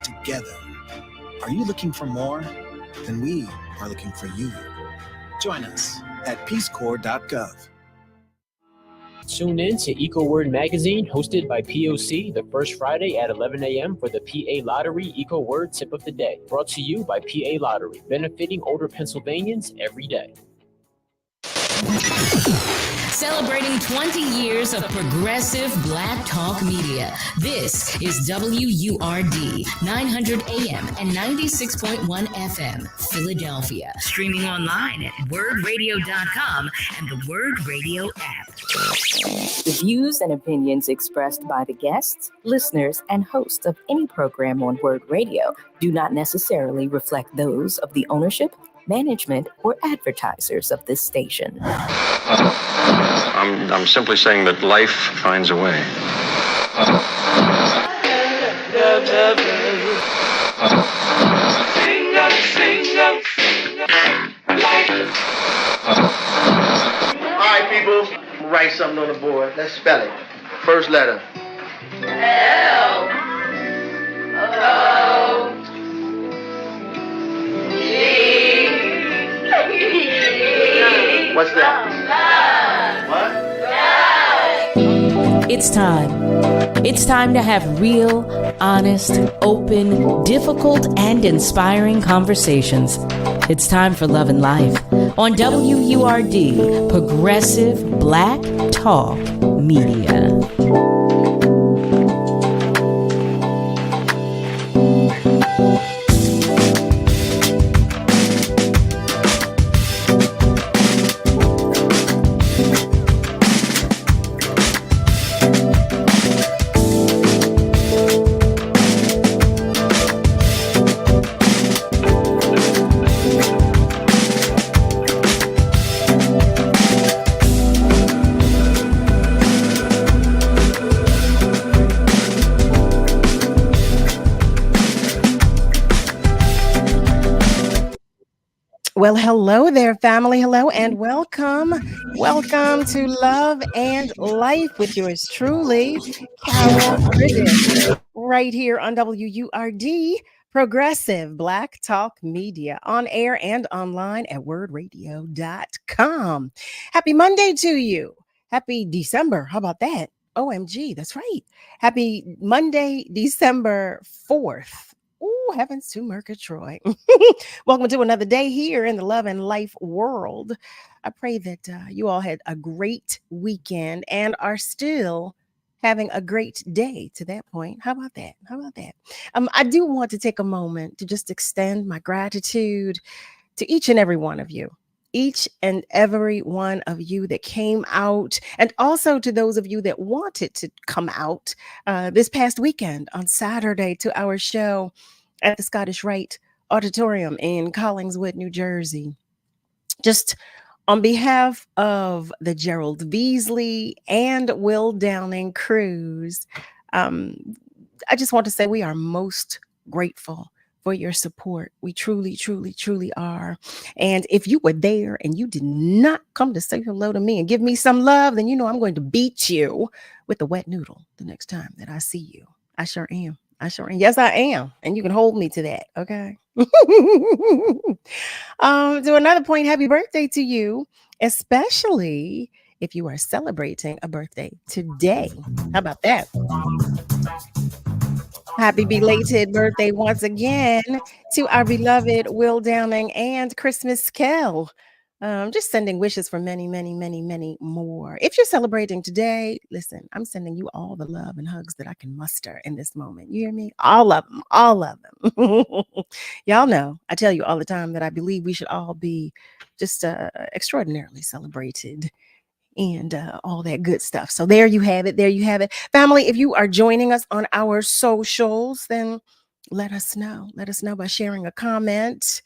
together. Are you looking for more? Then we are looking for you. Join us at peacecorps.gov. Tune in to EcoWord Magazine, hosted by POC, the first Friday at 11 a.m. for the PA Lottery EcoWord Tip of the Day. Brought to you by PA Lottery, benefiting older Pennsylvanians every day. Celebrating 20 years of progressive Black Talk media. This is WURD, 900 AM and 96.1 FM, Philadelphia. Streaming online at wordradio.com and the Word Radio app. The views and opinions expressed by the guests, listeners, and hosts of any program on Word Radio do not necessarily reflect those of the ownership, management, or advertisers of this station. I'm simply saying that life finds a way. All right, people, write something on the board. Let's spell it. First letter. L O G. What's that? What? It's time. It's time to have real, honest, open, difficult, and inspiring conversations. It's time for Love and Life on WURD, Progressive Black Talk Media. Well, hello there, family. Hello and welcome. Welcome to Love and Life with yours truly, Carol Riddick, right here on WURD, Progressive Black Talk Media, on air and online at wordradio.com. Happy Monday to you. Happy December. How about that? OMG, that's right. Happy Monday, December 4th. Ooh, heavens to Murgatroyd. Welcome to another day here in the Love and Life world. I pray that you all had a great weekend and are still having a great day to that point. How about that? How about that? I do want to take a moment to just extend my gratitude to each and every one of you. Each and every one of you that came out, and also to those of you that wanted to come out this past weekend on Saturday to our show at the Scottish Rite Auditorium in Collingswood, New Jersey. Just on behalf of the Gerald Beasley and Will Downing crews, I just want to say we are most grateful for your support. We truly, truly, truly are. And if you were there and you did not come to say hello to me and give me some love, then you know I'm going to beat you with a wet noodle the next time that I see you. I sure am. I sure am. Yes, I am. And you can hold me to that. Okay. To another point, happy birthday to you, especially if you are celebrating a birthday today. How about that? Happy belated birthday once again to our beloved Will Downing and Christmas Kell. Just sending wishes for many, many, many, many more. If you're celebrating today, listen, I'm sending you all the love and hugs that I can muster in this moment. You hear me? All of them, all of them. Y'all know, I tell you all the time that I believe we should all be just extraordinarily celebrated and all that good stuff. So there you have it. There you have it. Family, if you are joining us on our socials, then let us know. Let us know by sharing a comment.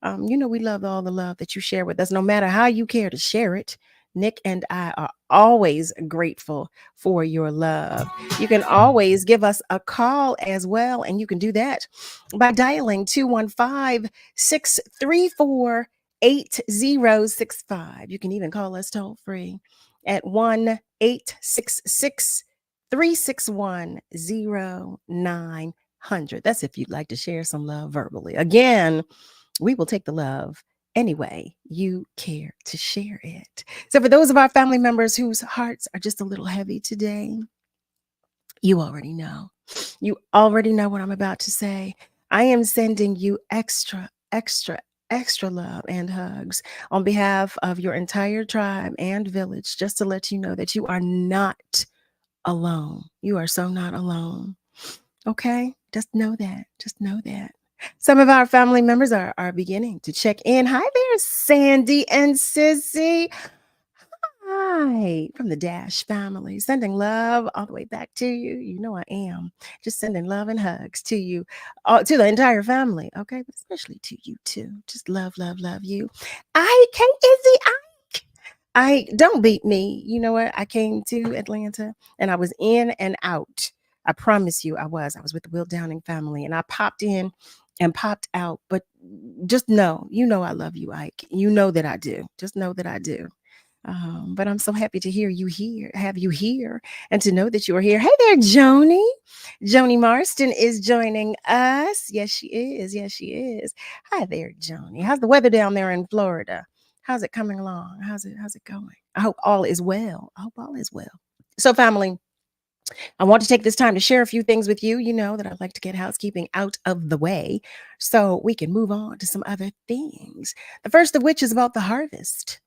You know, we love all the love that you share with us, no matter how you care to share it. Nick and I are always grateful for your love. You can always give us a call as well, and you can do that by dialing 215-634-8065. You can even call us toll free at 1-866-361-0955. 100. That's if you'd like to share some love verbally. Again, we will take the love any way you care to share it. So, for those of our family members whose hearts are just a little heavy today, you already know. You already know what I'm about to say. I am sending you extra, extra, extra love and hugs on behalf of your entire tribe and village, just to let you know that you are not alone. You are so not alone. Okay? Just know that. Just know that. Some of our family members are beginning to check in. Hi there, Sandy and Sissy. Hi, from the Dash family. Sending love all the way back to you. You know I am. Just sending love and hugs to you, to the entire family, okay? But especially to you too. Just love, love, love you. I don't beat me. You know what? I came to Atlanta and I was in and out. I promise you I was. I was with the Will Downing family and I popped in and popped out. But just know, you know I love you, Ike. You know that I do. Just know that I do. But I'm so happy to hear you here, have you here, and to know that you are here. Hey there, Joni. Joni Marston is joining us. Yes, she is. Yes, she is. Hi there, Joni. How's the weather down there in Florida? How's it coming along? How's it going? I hope all is well. I hope all is well. So, family, I want to take this time to share a few things with you. You know that I like to get housekeeping out of the way so we can move on to some other things. The first of which is about the harvest.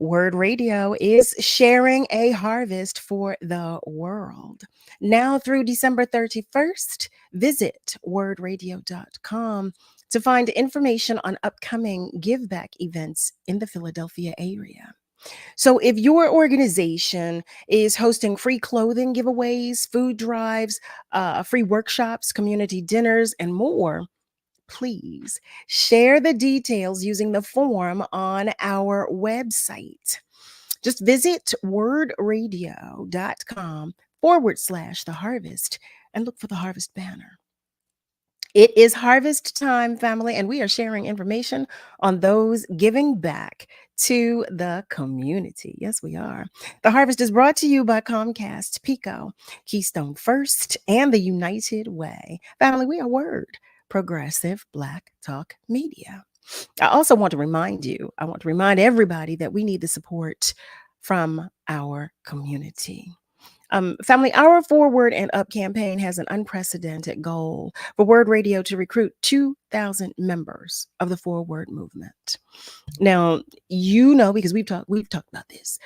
WURD Radio is sharing a harvest for the world. Now through December 31st, visit wordradio.com to find information on upcoming give back events in the Philadelphia area. So if your organization is hosting free clothing giveaways, food drives, free workshops, community dinners, and more, please share the details using the form on our website. Just visit wordradio.com/the harvest and look for the harvest banner. It is harvest time, family, and we are sharing information on those giving back to the community. Yes, we are. The harvest is brought to you by Comcast, Pico, Keystone First, and the United Way. Family, we are WURD, Progressive Black Talk Media. I also want to remind everybody that we need the support from our community. Family, our Forward and Up campaign has an unprecedented goal for WURD Radio to recruit 2,000 members of the Forward movement. Now, you know, because we've talked about this,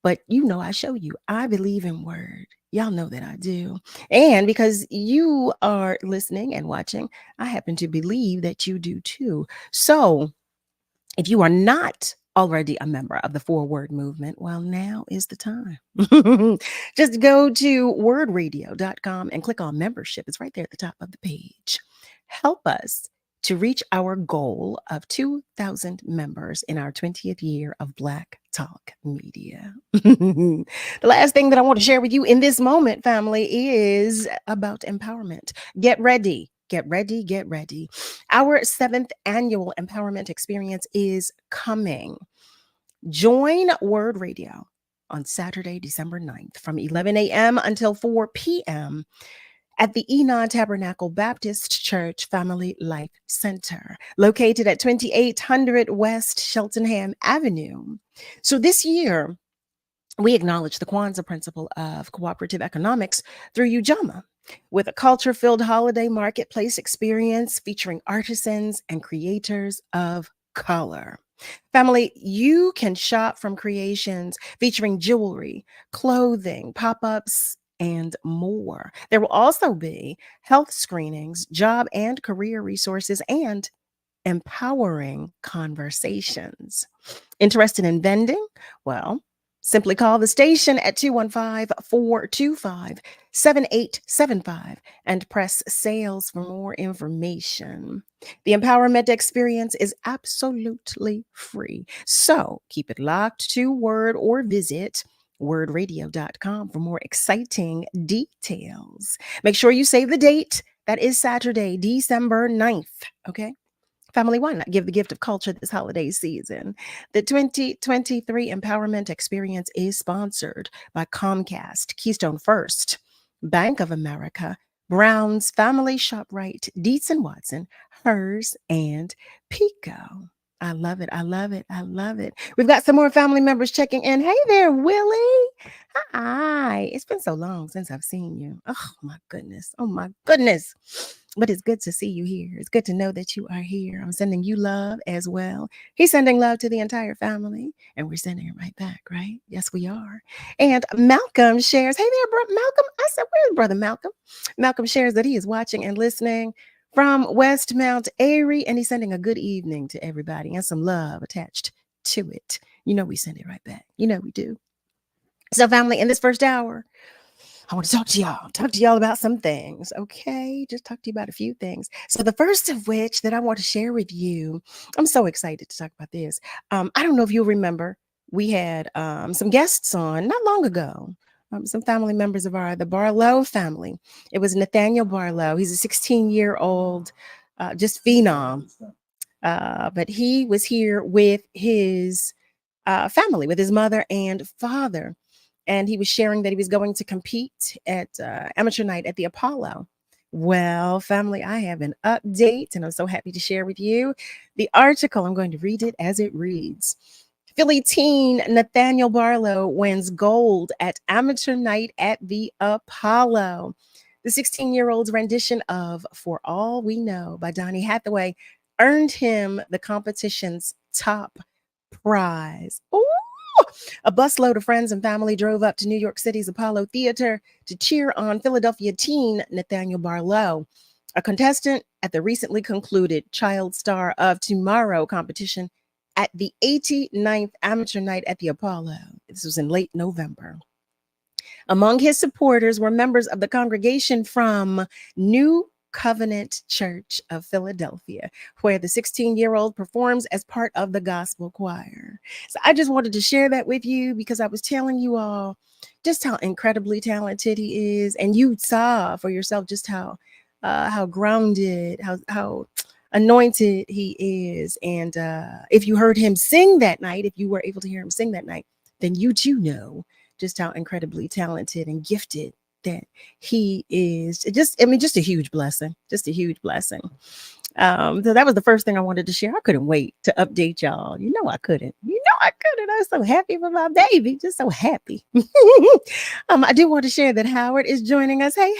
but you know, I show you, I believe in WURD. Y'all know that I do. And because you are listening and watching, I happen to believe that you do too. So if you are not already a member of the Forward movement, well, now is the time. Just go to wordradio.com and click on membership. It's right there at the top of the page. Help us to reach our goal of 2,000 members in our 20th year of Black Talk Media. The last thing that I want to share with you in this moment, family, is about empowerment. Get ready. Get ready, get ready. Our 7th annual empowerment experience is coming. Join WURD Radio on Saturday, December 9th from 11 a.m. until 4 p.m. at the Enon Tabernacle Baptist Church Family Life Center, located at 2800 West Cheltenham Avenue. So this year, we acknowledge the Kwanzaa principle of cooperative economics through Ujamaa, with a culture-filled holiday marketplace experience featuring artisans and creators of color. Family, you can shop from creations featuring jewelry, clothing, pop-ups, and more. There will also be health screenings, job and career resources, and empowering conversations. Interested in vending? Well, simply call the station at 215-425-7875 and press sales for more information. The empowerment experience is absolutely free. So keep it locked to WURD or visit wordradio.com for more exciting details. Make sure you save the date. That is Saturday, December 9th. Okay? Family, why not give the gift of culture this holiday season? The 2023 Empowerment Experience is sponsored by Comcast, Keystone First, Bank of America, Brown's Family ShopRite, Dietz and Watson, Hers, and Pico. I love it. I love it. I love it. We've got some more family members checking in. Hey there, Willie. Hi. It's been so long since I've seen you. Oh, my goodness. Oh, my goodness. But it's good to see you here. It's good to know that you are here. I'm sending you love as well. He's sending love to the entire family, and we're sending it right back, right? Yes, we are. And Malcolm shares, hey there, bro. Malcolm. I said, where's Brother Malcolm? Malcolm shares that he is watching and listening from West Mount Airy, and he's sending a good evening to everybody and some love attached to it. You know we send it right back. You know we do. So, family, in this first hour, I want to talk to y'all about some things, okay? Just talk to you about a few things. So the first of which that I want to share with you, I'm so excited to talk about this. I don't know if you'll remember, we had some guests on not long ago. Some family members of the Barlow family. It was Nathaniel Barlow. He's a 16-year-old, just phenom. But he was here with his family, with his mother and father. And he was sharing that he was going to compete at amateur night at the Apollo. Well, family, I have an update, and I'm so happy to share with you the article. I'm going to read it as it reads. Philly teen Nathaniel Barlow wins gold at amateur night at the Apollo. The 16-year-old's rendition of For All We Know by Donny Hathaway earned him the competition's top prize. Ooh! A busload of friends and family drove up to New York City's Apollo Theater to cheer on Philadelphia teen Nathaniel Barlow, a contestant at the recently concluded Child Star of Tomorrow competition at the 89th Amateur Night at the Apollo. This was in late November. Among his supporters were members of the congregation from New Covenant Church of Philadelphia, where the 16-year-old performs as part of the gospel choir. So I just wanted to share that with you because I was telling you all just how incredibly talented he is, and you saw for yourself just how grounded, how anointed he is. And if you heard him sing that night, if you were able to hear him sing that night, then you too know just how incredibly talented and gifted that he is. Just a huge blessing, just a huge blessing. So that was the first thing I wanted to share. I couldn't wait to update y'all. I couldn't. I was so happy for my baby, just so happy. I do want to share that Howard is joining us. Hey,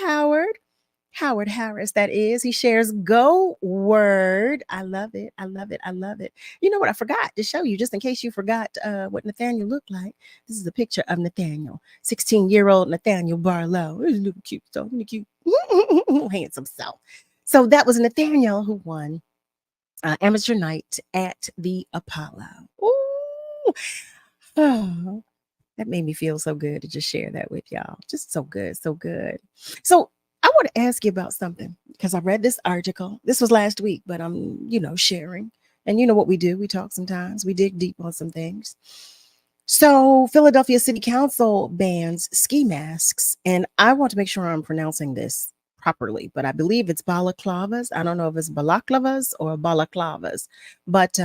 Howard Harris, that is. He shares Go Word. I love it. I love it. I love it. You know what? I forgot to show you, just in case you forgot what Nathaniel looked like. This is a picture of Nathaniel, 16-year-old Nathaniel Barlow. He's a little cute, so cute, handsome self. So that was Nathaniel who won amateur night at the Apollo. Ooh. Oh, that made me feel so good to just share that with y'all. Just so good, so good. So I want to ask you about something because I read this article. This was last week, but I'm, sharing. And you know what we do? We talk sometimes. We dig deep on some things. So Philadelphia City Council bans ski masks. And I want to make sure I'm pronouncing this properly, but I believe it's balaclavas. I don't know if it's balaclavas or balaclavas, but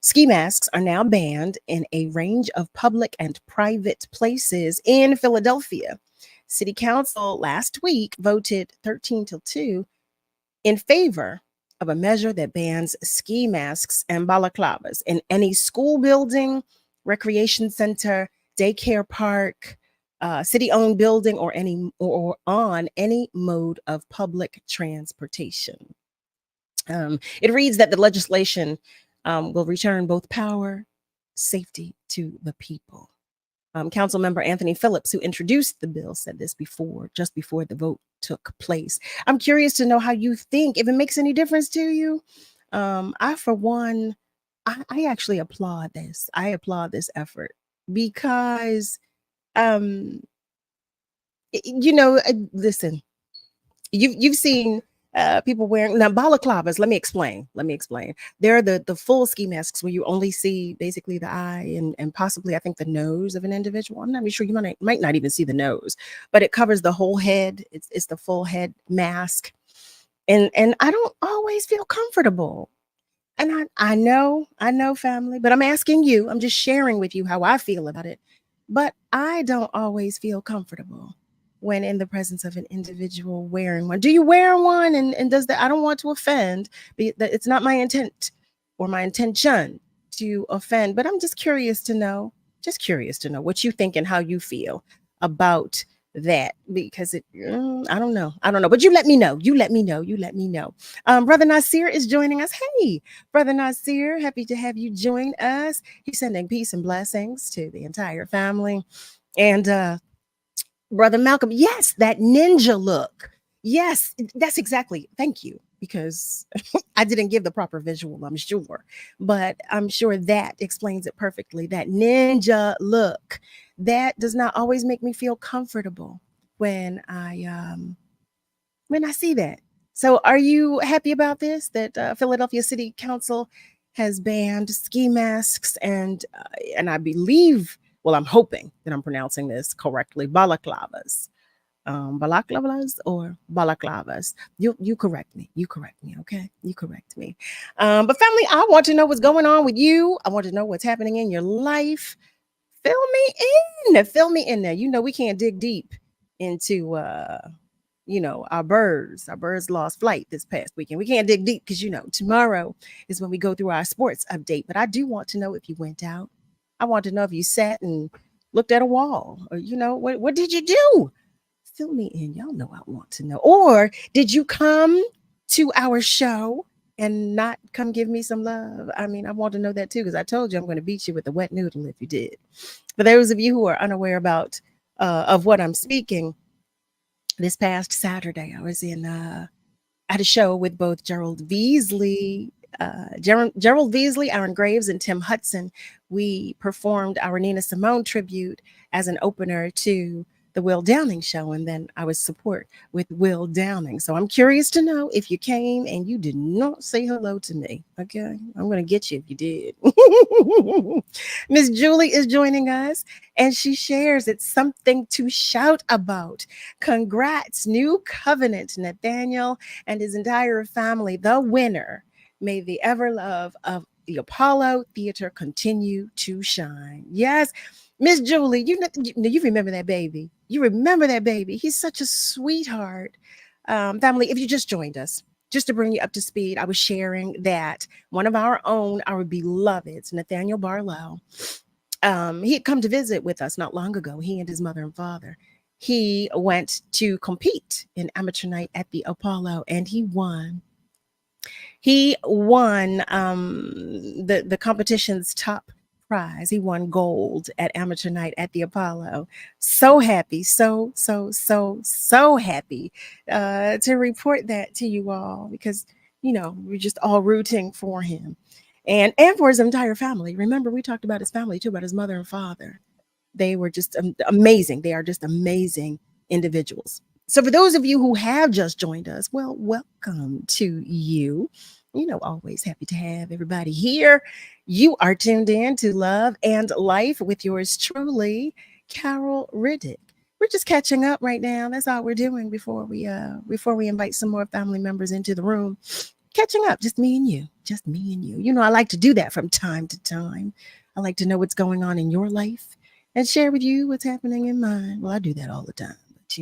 ski masks are now banned in a range of public and private places in Philadelphia. City Council last week voted 13-2 in favor of a measure that bans ski masks and balaclavas in any school building, recreation center, daycare park, city-owned building, or on any mode of public transportation. It reads that the legislation will return both power, safety to the people. Council member Anthony Phillips, who introduced the bill, said this just before the vote took place. I'm curious to know how you think, if it makes any difference to you. I, for one, I actually applaud this. I applaud this effort because, listen, you've seen people wearing now balaclavas. Let me explain. They're the full ski masks where you only see basically the eye and possibly, I think, the nose of an individual. I'm not even sure. You might not even see the nose, but it covers the whole head. It's the full head mask, and I don't always feel comfortable. And I know, family, but I'm asking you. I'm just sharing with you how I feel about it. But I don't always feel comfortable. when in the presence of an individual wearing one? Do you wear one? And does that, I don't want to offend, it's not my intent or my intention to offend, but I'm just curious to know what you think and how you feel about that, because I don't know, but you let me know. Brother Nasir is joining us. Hey, Brother Nasir, happy to have you join us. He's sending peace and blessings to the entire family. And Brother Malcolm, yes, that ninja look. Yes, that's exactly. Thank you, because I didn't give the proper visual, I'm sure, but I'm sure that explains it perfectly. That ninja look, that does not always make me feel comfortable when I see that. So are you happy about this, that Philadelphia City Council has banned ski masks and I believe, well, I'm hoping that I'm pronouncing this correctly, balaclavas. Balaclavas or balaclavas. You correct me. Okay, you correct me. But family, I want to know what's going on with you. I want to know what's happening in your life. Fill me in there. You know, we can't dig deep into our birds lost flight this past weekend. We can't dig deep because tomorrow is when we go through our sports update. But I do want to know if you went out. I want to know if you sat and looked at a wall, or what did you do? Fill me in. Y'all know I want to know. Or did you come to our show and not come give me some love? I mean, I want to know that too, because I told you I'm going to beat you with a wet noodle if you did. For those of you who are unaware of what I'm speaking, this past Saturday I was at a show with both Gerald Veasley, Aaron Graves, and Tim Hudson. We performed our Nina Simone tribute as an opener to the Will Downing show, and then I was support with Will Downing. So I'm curious to know if you came and you did not say hello to me. Okay, I'm gonna get you if you did. Miss Julie is joining us, and she shares it's something to shout about. Congrats, New Covenant, Nathaniel and his entire family, the winner. May the ever love of the Apollo Theater continue to shine. Yes. Miss Julie, you remember that baby. You remember that baby. He's such a sweetheart. Family, if you just joined us, just to bring you up to speed, I was sharing that one of our beloveds, Nathaniel Barlow, he had come to visit with us not long ago, he and his mother and father. He went to compete in amateur night at the Apollo, and he won. He won the competition's top prize. He won gold at amateur night at the Apollo. So happy, so happy to report that to you all, because we're just all rooting for him and for his entire family. Remember, we talked about his family too, about his mother and father. They were just amazing. They are just amazing individuals. So for those of you who have just joined us, well, welcome to you. Always happy to have everybody here. You are tuned in to Love and Life with yours truly, Carol Riddick. We're just catching up right now. That's all we're doing before we invite some more family members into the room. Catching up, just me and you. I like to do that from time to time. I like to know what's going on in your life and share with you what's happening in mine. Well, I do that all the time, but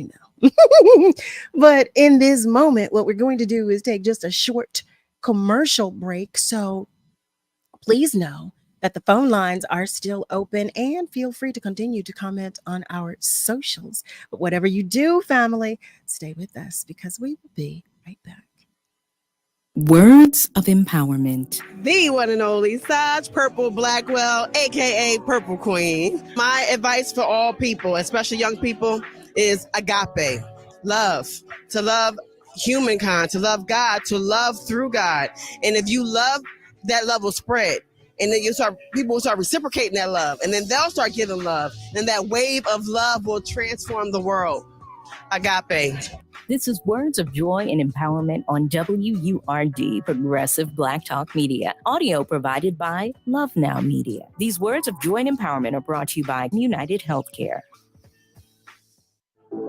But in this moment, what we're going to do is take just a short commercial break. So please know that the phone lines are still open, and feel free to continue to comment on our socials. But whatever you do, family, stay with us, because we will be right back. Words of empowerment. The one and only Saj Purple Blackwell, aka Purple Queen. My advice for all people, especially young people, is agape, love, to love humankind, to love God, to love through God. And if you love, that love will spread. And then people will start reciprocating that love, and then they'll start giving love. And that wave of love will transform the world. Agape. This is Words of Joy and Empowerment on WURD, Progressive Black Talk Media. Audio provided by Love Now Media. These Words of Joy and Empowerment are brought to you by United Healthcare.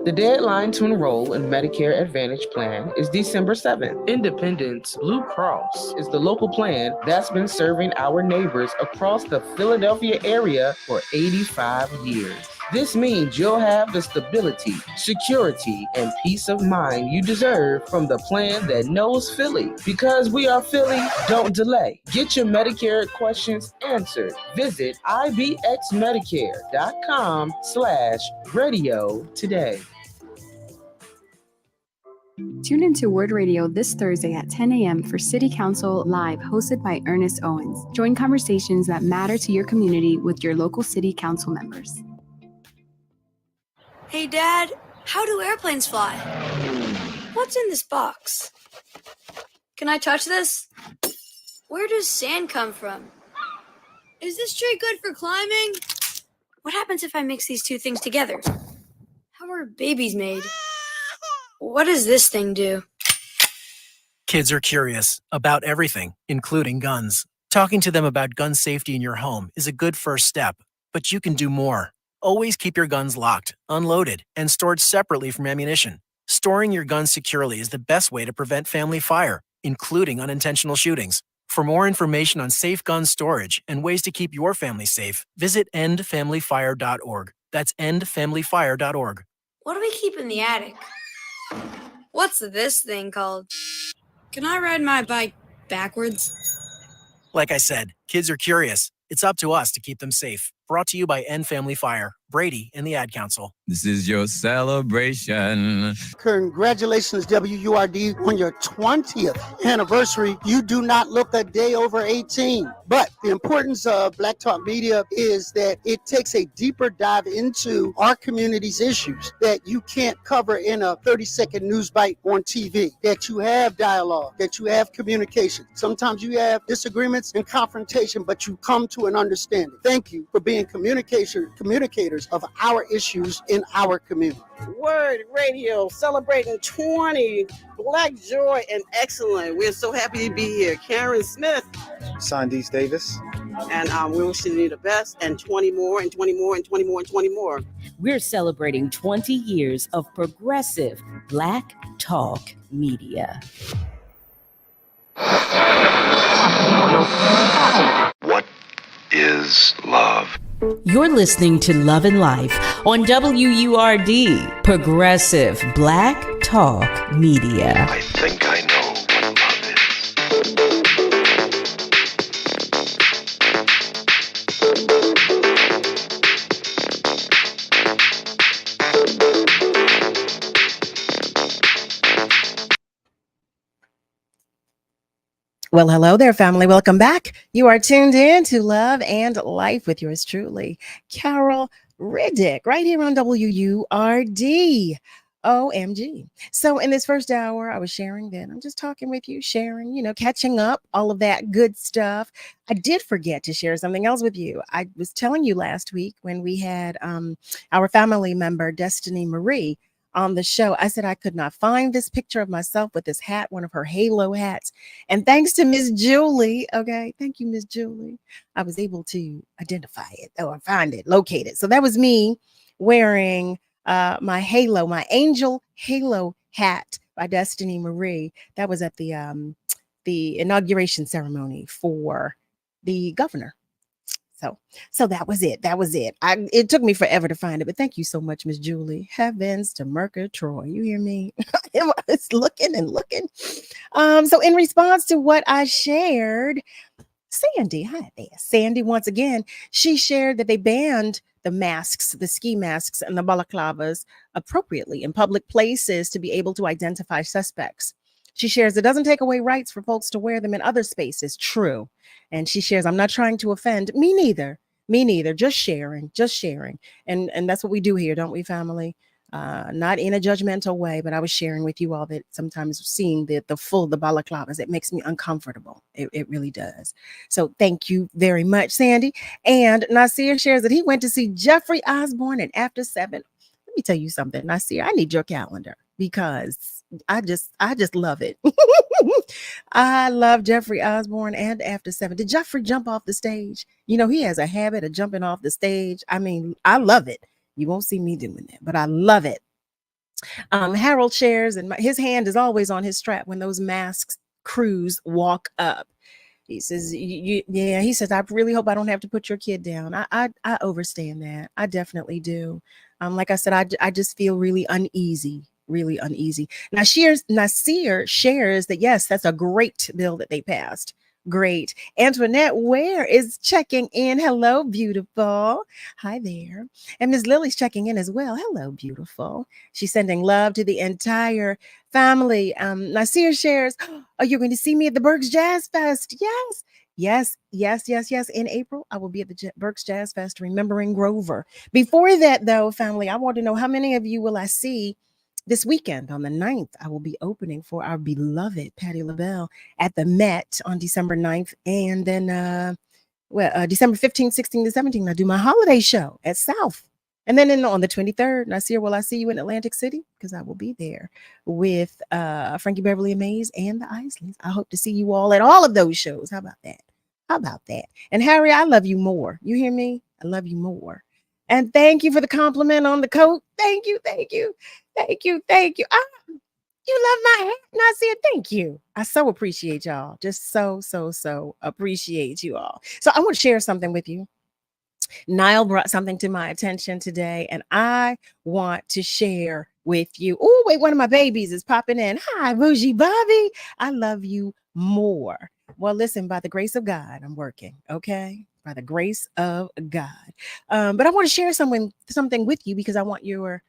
The deadline to enroll in Medicare Advantage plan is December 7th. Independence Blue Cross is the local plan that's been serving our neighbors across the Philadelphia area for 85 years. This means you'll have the stability, security, and peace of mind you deserve from the plan that knows Philly. Because we are Philly, don't delay. Get your Medicare questions answered. Visit ibxmedicare.com/radio today. Tune into WURD Radio this Thursday at 10 a.m. for City Council Live, hosted by Ernest Owens. Join conversations that matter to your community with your local City Council members. Hey, Dad, how do airplanes fly? What's in this box? Can I touch this? Where does sand come from? Is this tree good for climbing? What happens if I mix these two things together? How are babies made? What does this thing do? Kids are curious about everything, including guns. Talking to them about gun safety in your home is a good first step, but you can do more. Always keep your guns locked, unloaded, and stored separately from ammunition. Storing your guns securely is the best way to prevent family fire, including unintentional shootings. For more information on safe gun storage and ways to keep your family safe, visit endfamilyfire.org. That's endfamilyfire.org. What do we keep in the attic? What's this thing called? Can I ride my bike backwards? Like I said, kids are curious. It's up to us to keep them safe. Brought to you by End Family Fire, Brady, and the Ad Council. This is your celebration. Congratulations, WURD, on your 20th anniversary. You do not look a day over 18. But the importance of Black Talk Media is that it takes a deeper dive into our community's issues that you can't cover in a 30-second news bite on TV, that you have dialogue, that you have communication. Sometimes you have disagreements and confrontation, but you come to an understanding. Thank you for being communicators of our issues in our community. WURD Radio celebrating 20 Black joy and excellence. We're so happy to be here. Karen Smith. Sandees Davis. And we're wishing you the best, and 20 more and 20 more and 20 more and 20 more. We're celebrating 20 years of progressive Black Talk Media. What is love? You're listening to Love and Life on WURD, Progressive Black Talk Media. I think I know what love is. Well, hello there, family. Welcome back. You are tuned in to Love and Life with yours truly, Carol Riddick, right here on WURD. OMG. So in this first hour, I was sharing that I'm just talking with you, sharing, catching up, all of that good stuff. I did forget to share something else with you. I was telling you last week when we had our family member, Destiny Marie, on the show. I said I could not find this picture of myself with this hat, one of her halo hats. And thanks to Miss Julie, okay, thank you, Miss Julie, I was able to identify it or find it, locate it. So that was me wearing my halo, my angel halo hat by Destiny Marie. That was at the inauguration ceremony for the governor. So that was it. That was it. It took me forever to find it, but thank you so much, Miss Julie. Heavens to Murgatroyd. You hear me? It's looking and looking. So in response to what I shared, Sandy, hi there. Sandy, once again, she shared that they banned the masks, the ski masks and the balaclavas appropriately in public places to be able to identify suspects. She shares it doesn't take away rights for folks to wear them in other spaces. True. And she shares, I'm not trying to offend. Me neither. Just sharing. And that's what we do here, don't we, family? Not in a judgmental way, but I was sharing with you all that sometimes seeing the balaclavas, it makes me uncomfortable. It really does. So thank you very much, Sandy. And Nasir shares that he went to see Jeffrey Osborne at After 7. Let me tell you something, Nasir, I need your calendar because I just love it. I love Jeffrey Osborne and After 7. Did Jeffrey jump off the stage? He has a habit of jumping off the stage. I mean, I love it. You won't see me doing that, but I love it. Harold shares, and his hand is always on his strap when those masks crews walk up. He says, yeah, he says, I really hope I don't have to put your kid down. I understand that. I definitely do. Like I said, I just feel really uneasy, really uneasy. Nasir shares that, yes, that's a great bill that they passed. Great. Antoinette Ware is checking in. Hello, beautiful. Hi there. And Ms. Lily's checking in as well. Hello, beautiful. She's sending love to the entire family. Nasir shares, oh, you're going to see me at the Berks Jazz Fest. Yes. Yes. In April, I will be at the Berks Jazz Fest, remembering Grover. Before that, though, family, I want to know how many of you will I see this weekend on the 9th. I will be opening for our beloved Patti LaBelle at the Met on December 9th. And then December 15th, 16th, and 17th, I do my holiday show at South. And then on the 23rd, Nasir, will I see you in Atlantic City? Because I will be there with Frankie Beverly and Mays and the Isleys. I hope to see you all at all of those shows. How about that? How about that? And Harry, I love you more. You hear me? I love you more. And thank you for the compliment on the coat. Thank you. You love my hair, Nasir. Thank you. I so appreciate y'all. Just so appreciate you all. So I want to share something with you. Niall brought something to my attention today, and I want to share with you. Oh, wait, one of my babies is popping in. Hi, Bougie Bobby. I love you more. Well, listen, by the grace of God, I'm working, okay? By the grace of God. But I want to share something with you because I want your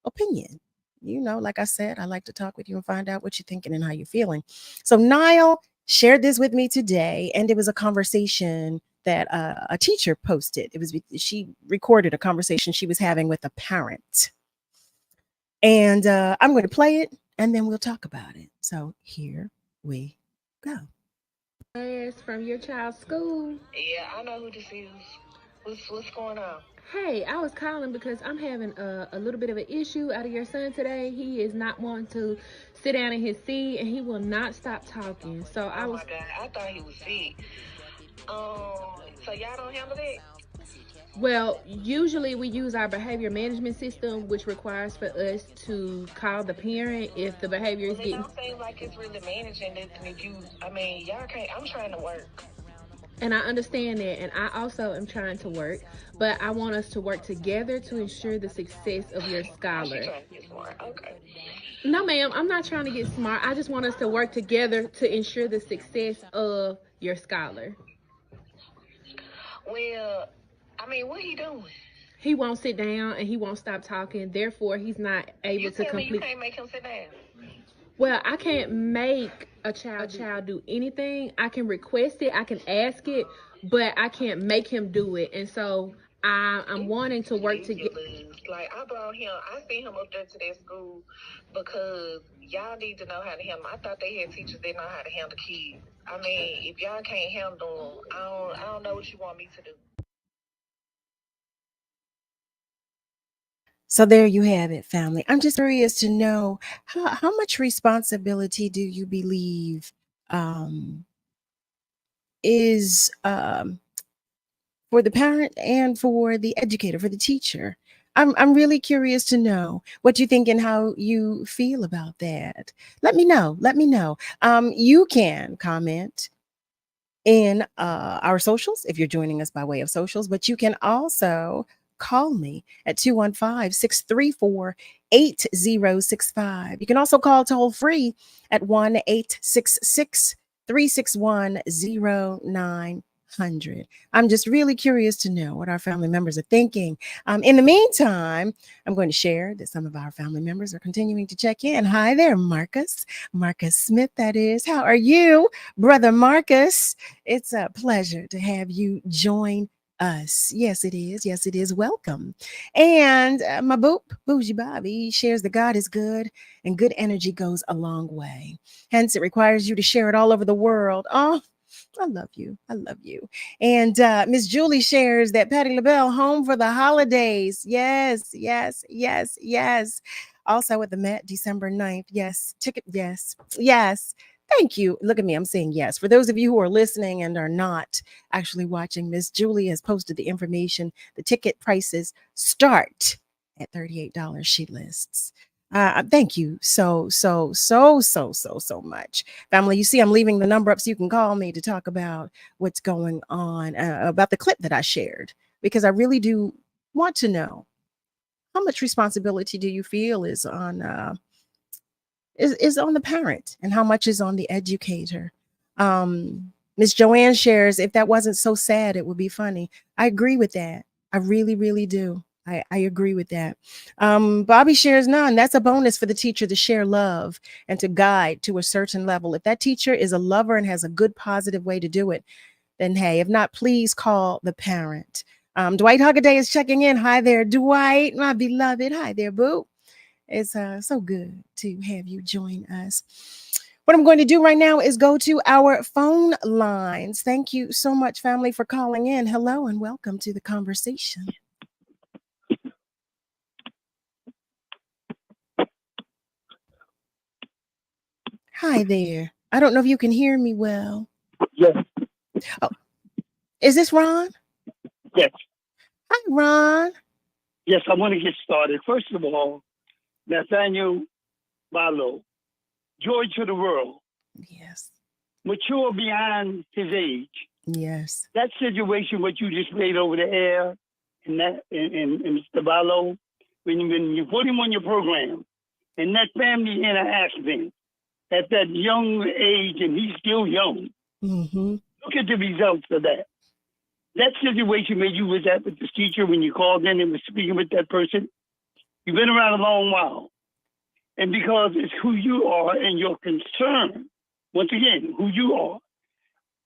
opinion. You know, like I said, I like to talk with you and find out what you're thinking and how you're feeling. So Niall shared this with me today, and it was a conversation that a teacher posted. She recorded a conversation she was having with a parent. And I'm going to play it, and then we'll talk about it. So here we go. From your child's school. Yeah, I know who this is. What's going on? Hey, I was calling because I'm having a little bit of an issue out of your son today. He is not wanting to sit down in his seat, and he will not stop talking. So my God, I thought he was sick. So y'all don't handle that? Well, usually we use our behavior management system, which requires for us to call the parent if the behavior is getting. It don't seem like it's really managing this. Y'all can't. I'm trying to work. And I understand that, and I also am trying to work, but I want us to work together to ensure the success of your scholar. You're trying to get smart. Okay. No, ma'am, I'm not trying to get smart. I just want us to work together to ensure the success of your scholar. Well, what he doing? He won't sit down and he won't stop talking. Therefore, he's not able to complete. You can't make him sit down. Well, I can't make a child do anything. I can request it, I can ask it, but I can't make him do it. And so I'm wanting to work together. Like, I sent him up there to that school because y'all need to know how to handle them. I thought they had teachers that know how to handle kids. If y'all can't handle them, I don't know what you want me to do. So there you have it, family. I'm just curious to know how much responsibility do you believe is for the parent and for the educator, for the teacher? I'm really curious to know what you think and how you feel about that. Let me know. You can comment in our socials if you're joining us by way of socials, but you can also call me at 215-634-8065. You can also call toll free at 1-866-361-0900. I'm just really curious to know what our family members are thinking. In the meantime, I'm going to share that some of our family members are continuing to check in. Hi there, Marcus Smith, that is. How are you, Brother Marcus? It's a pleasure to have you join us. Yes, it is. Welcome. And my Bougie Bobby shares that God is good and good energy goes a long way. Hence, it requires you to share it all over the world. Oh, I love you. And Miss Julie shares that Patti LaBelle home for the holidays. Yes. Also at the Met, December 9th. Yes. Ticket. Yes. Thank you. Look at me. I'm saying yes. For those of you who are listening and are not actually watching, Miss Julie has posted the information. The ticket prices start at $38. She lists. Thank you so much, family. You see, I'm leaving the number up so you can call me to talk about what's going on, about the clip that I shared, because I really do want to know how much responsibility do you feel is on the parent, and how much is on the educator. Miss Joanne shares, if that wasn't so sad, it would be funny. I agree with that. I really do. I agree with that. Bobby shares, none. That's a bonus for the teacher to share love and to guide to a certain level. If that teacher is a lover and has a good, positive way to do it, then hey, if not, please call the parent. Dwight Huggaday is checking in. Hi there, Dwight, my beloved. Hi there, boo. It's so good to have you join us. What I'm going to do right now is go to our phone lines. Thank you so much, family, for calling in. Hello and welcome to the conversation. Hi there. I don't know if you can hear me well. Yes. Oh, is this Ron? Yes. Hi, Ron. Yes, I want to get started. First of all, Nathaniel Barlow, joy to the world. Yes. Mature beyond his age. Yes. That situation, what you just played over the air, and Mr. Barlow, when you put him on your program, and that family in an accident at that young age, and he's still young. Mm-hmm. Look at the results of that. That situation where you was at with the teacher when you called in and was speaking with that person, you've been around a long while. And because it's who you are and your concern, once again, who you are,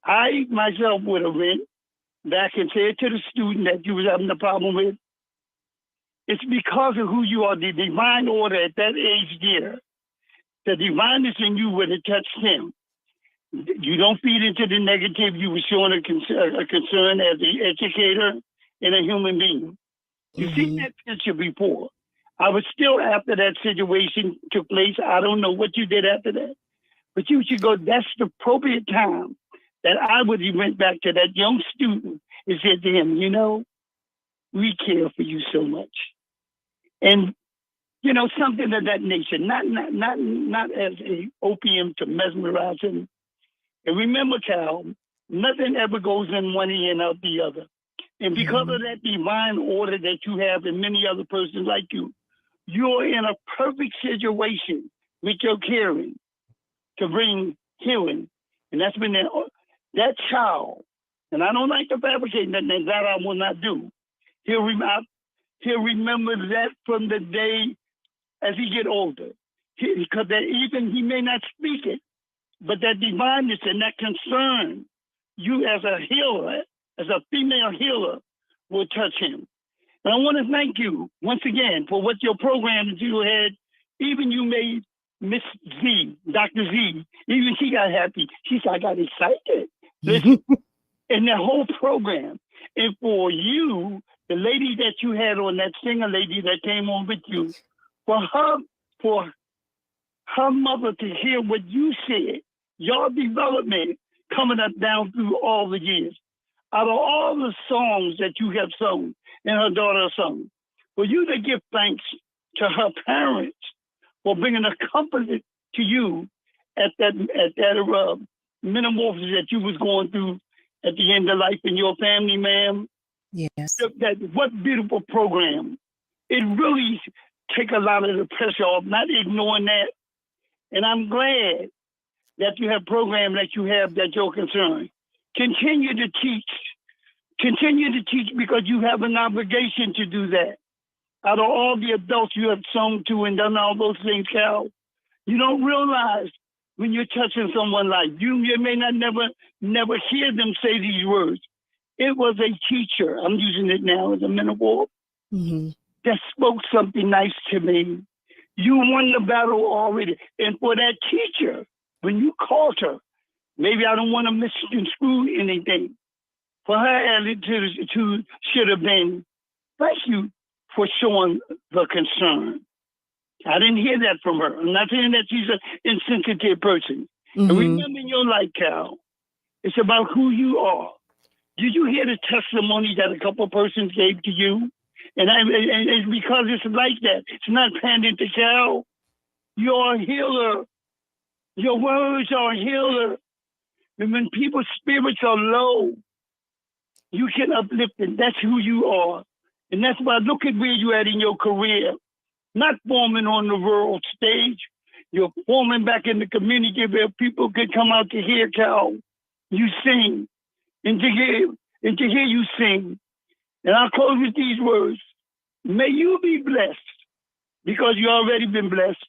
I myself would have went back and said to the student that you was having a problem with, it's because of who you are, the divine order at that age there. The divineness in you would have touched him. You don't feed into the negative. You were showing a concern as an educator and a human being. You've seen that picture before. I was still, after that situation took place, I don't know what you did after that, but you should go, that's the appropriate time that I would have went back to that young student and said to him, you know, we care for you so much. And, you know, something of that nature, not as a opium to mesmerize him. And remember, Cal, nothing ever goes in one ear and out the other. And because of that divine order that you have and many other persons like you, you're in a perfect situation with your caring to bring healing. And that's been that child. And I don't like to fabricate that I will not do. He'll remember that from the day as he get older. Because even he may not speak it, but that divineness and that concern, you as a healer, as a female healer, will touch him. And I want to thank you once again for what your program that you had. Even you made Miss Z, Dr. Z, even she got happy. She said, I got excited. Listen, and the whole program. And for you, the lady that you had on, that singer lady that came on with you, for her mother to hear what you said, your development coming up down through all the years. Out of all the songs that you have sung and her daughter sung, for you to give thanks to her parents for bringing a comfort to you at that metamorphosis that you was going through at the end of life in your family, ma'am. Yes. What beautiful program. It really take a lot of the pressure off, not ignoring that. And I'm glad that you have programs that you have that you're concerned. Continue to teach because you have an obligation to do that. Out of all the adults you have sung to and done all those things, Cal, you don't realize when you're touching someone's life. You may not never hear them say these words. It was a teacher, I'm using it now as a metaphor, that spoke something nice to me. You won the battle already. And for that teacher, when you called her, maybe I don't want to misconstrue anything, for her attitude should have been, thank you for showing the concern. I didn't hear that from her. I'm not saying that she's an insensitive person. And remember in your life, Cal, it's about who you are. Did you hear the testimony that a couple of persons gave to you? And it's because it's like that. It's not pandering to Cal. You're a healer. Your words are a healer. And when people's spirits are low, you can uplift them. That's who you are. And that's why look at where you're at in your career. Not forming on the world stage. You're forming back in the community where people can come out to hear, Cal, you sing. And to hear you sing. And I'll close with these words. May you be blessed because you already been blessed.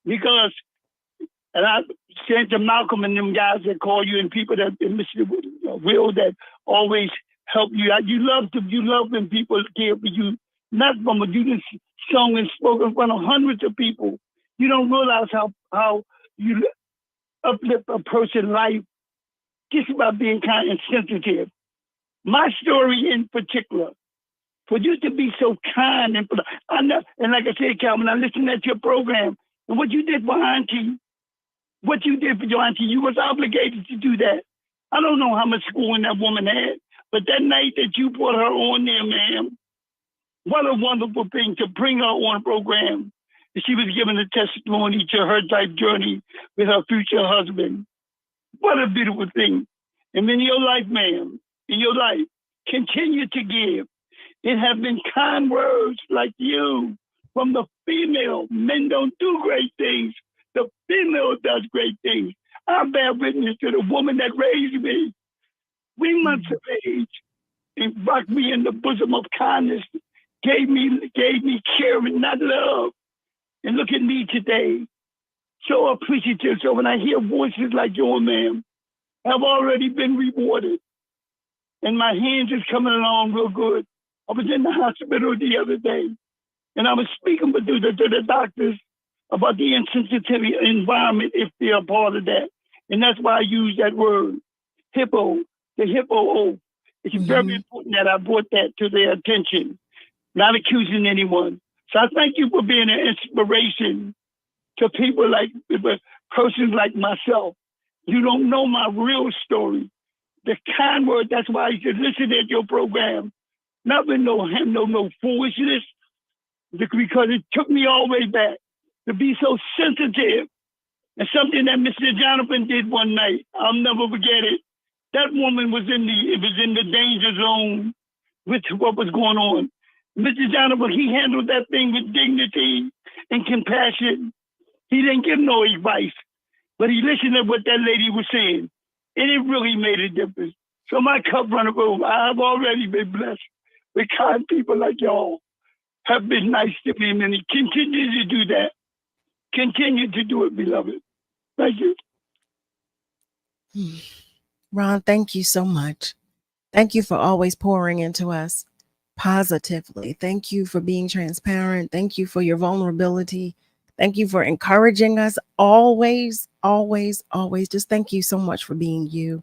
Because, and I said to Malcolm and them guys that call you and people that Mr. Will that always help you. You love when people care for you. Not from a you just sung and spoke in front of hundreds of people. You don't realize how you uplift a person's life just by being kind and sensitive. My story in particular, for you to be so kind and like I said, Calvin, I listened to your program and what you did for Auntie, what you did for your Auntie, you was obligated to do that. I don't know how much schooling that woman had, but that night that you brought her on there, ma'am, what a wonderful thing to bring her on a program. And she was giving a testimony to her type journey with her future husband. What a beautiful thing. And in your life, ma'am, in your life, continue to give. It have been kind words like you from the female. Men don't do great things. The female does great things. I bear witness to the woman that raised me. 3 months of age and rocked me in the bosom of kindness, gave me care and not love. And look at me today. So appreciative. So when I hear voices like yours, ma'am, I've already been rewarded. And my hands is coming along real good. I was in the hospital the other day, and I was speaking to the doctors about the insensitivity environment if they're a part of that. And that's why I use that word, hippo, the hippo oath. It's very important that I brought that to their attention, not accusing anyone. So I thank you for being an inspiration to people like persons like myself. You don't know my real story. The kind word, that's why I used to listen to your program. Not with no foolishness, because it took me all the way back to be so sensitive. And something that Mr. Jonathan did one night, I'll never forget it. That woman was in the danger zone with what was going on. Mr. Jonathan, he handled that thing with dignity and compassion. He didn't give no advice, but he listened to what that lady was saying. And it really made a difference. So my cup runneth over. I've already been blessed with kind people like y'all. Have been nice to me, and continue to do that. Continue to do it, beloved. Thank you. Ron, thank you so much. Thank you for always pouring into us positively. Thank you for being transparent. Thank you for your vulnerability. Thank you for encouraging us always, always, always. Just thank you so much for being you.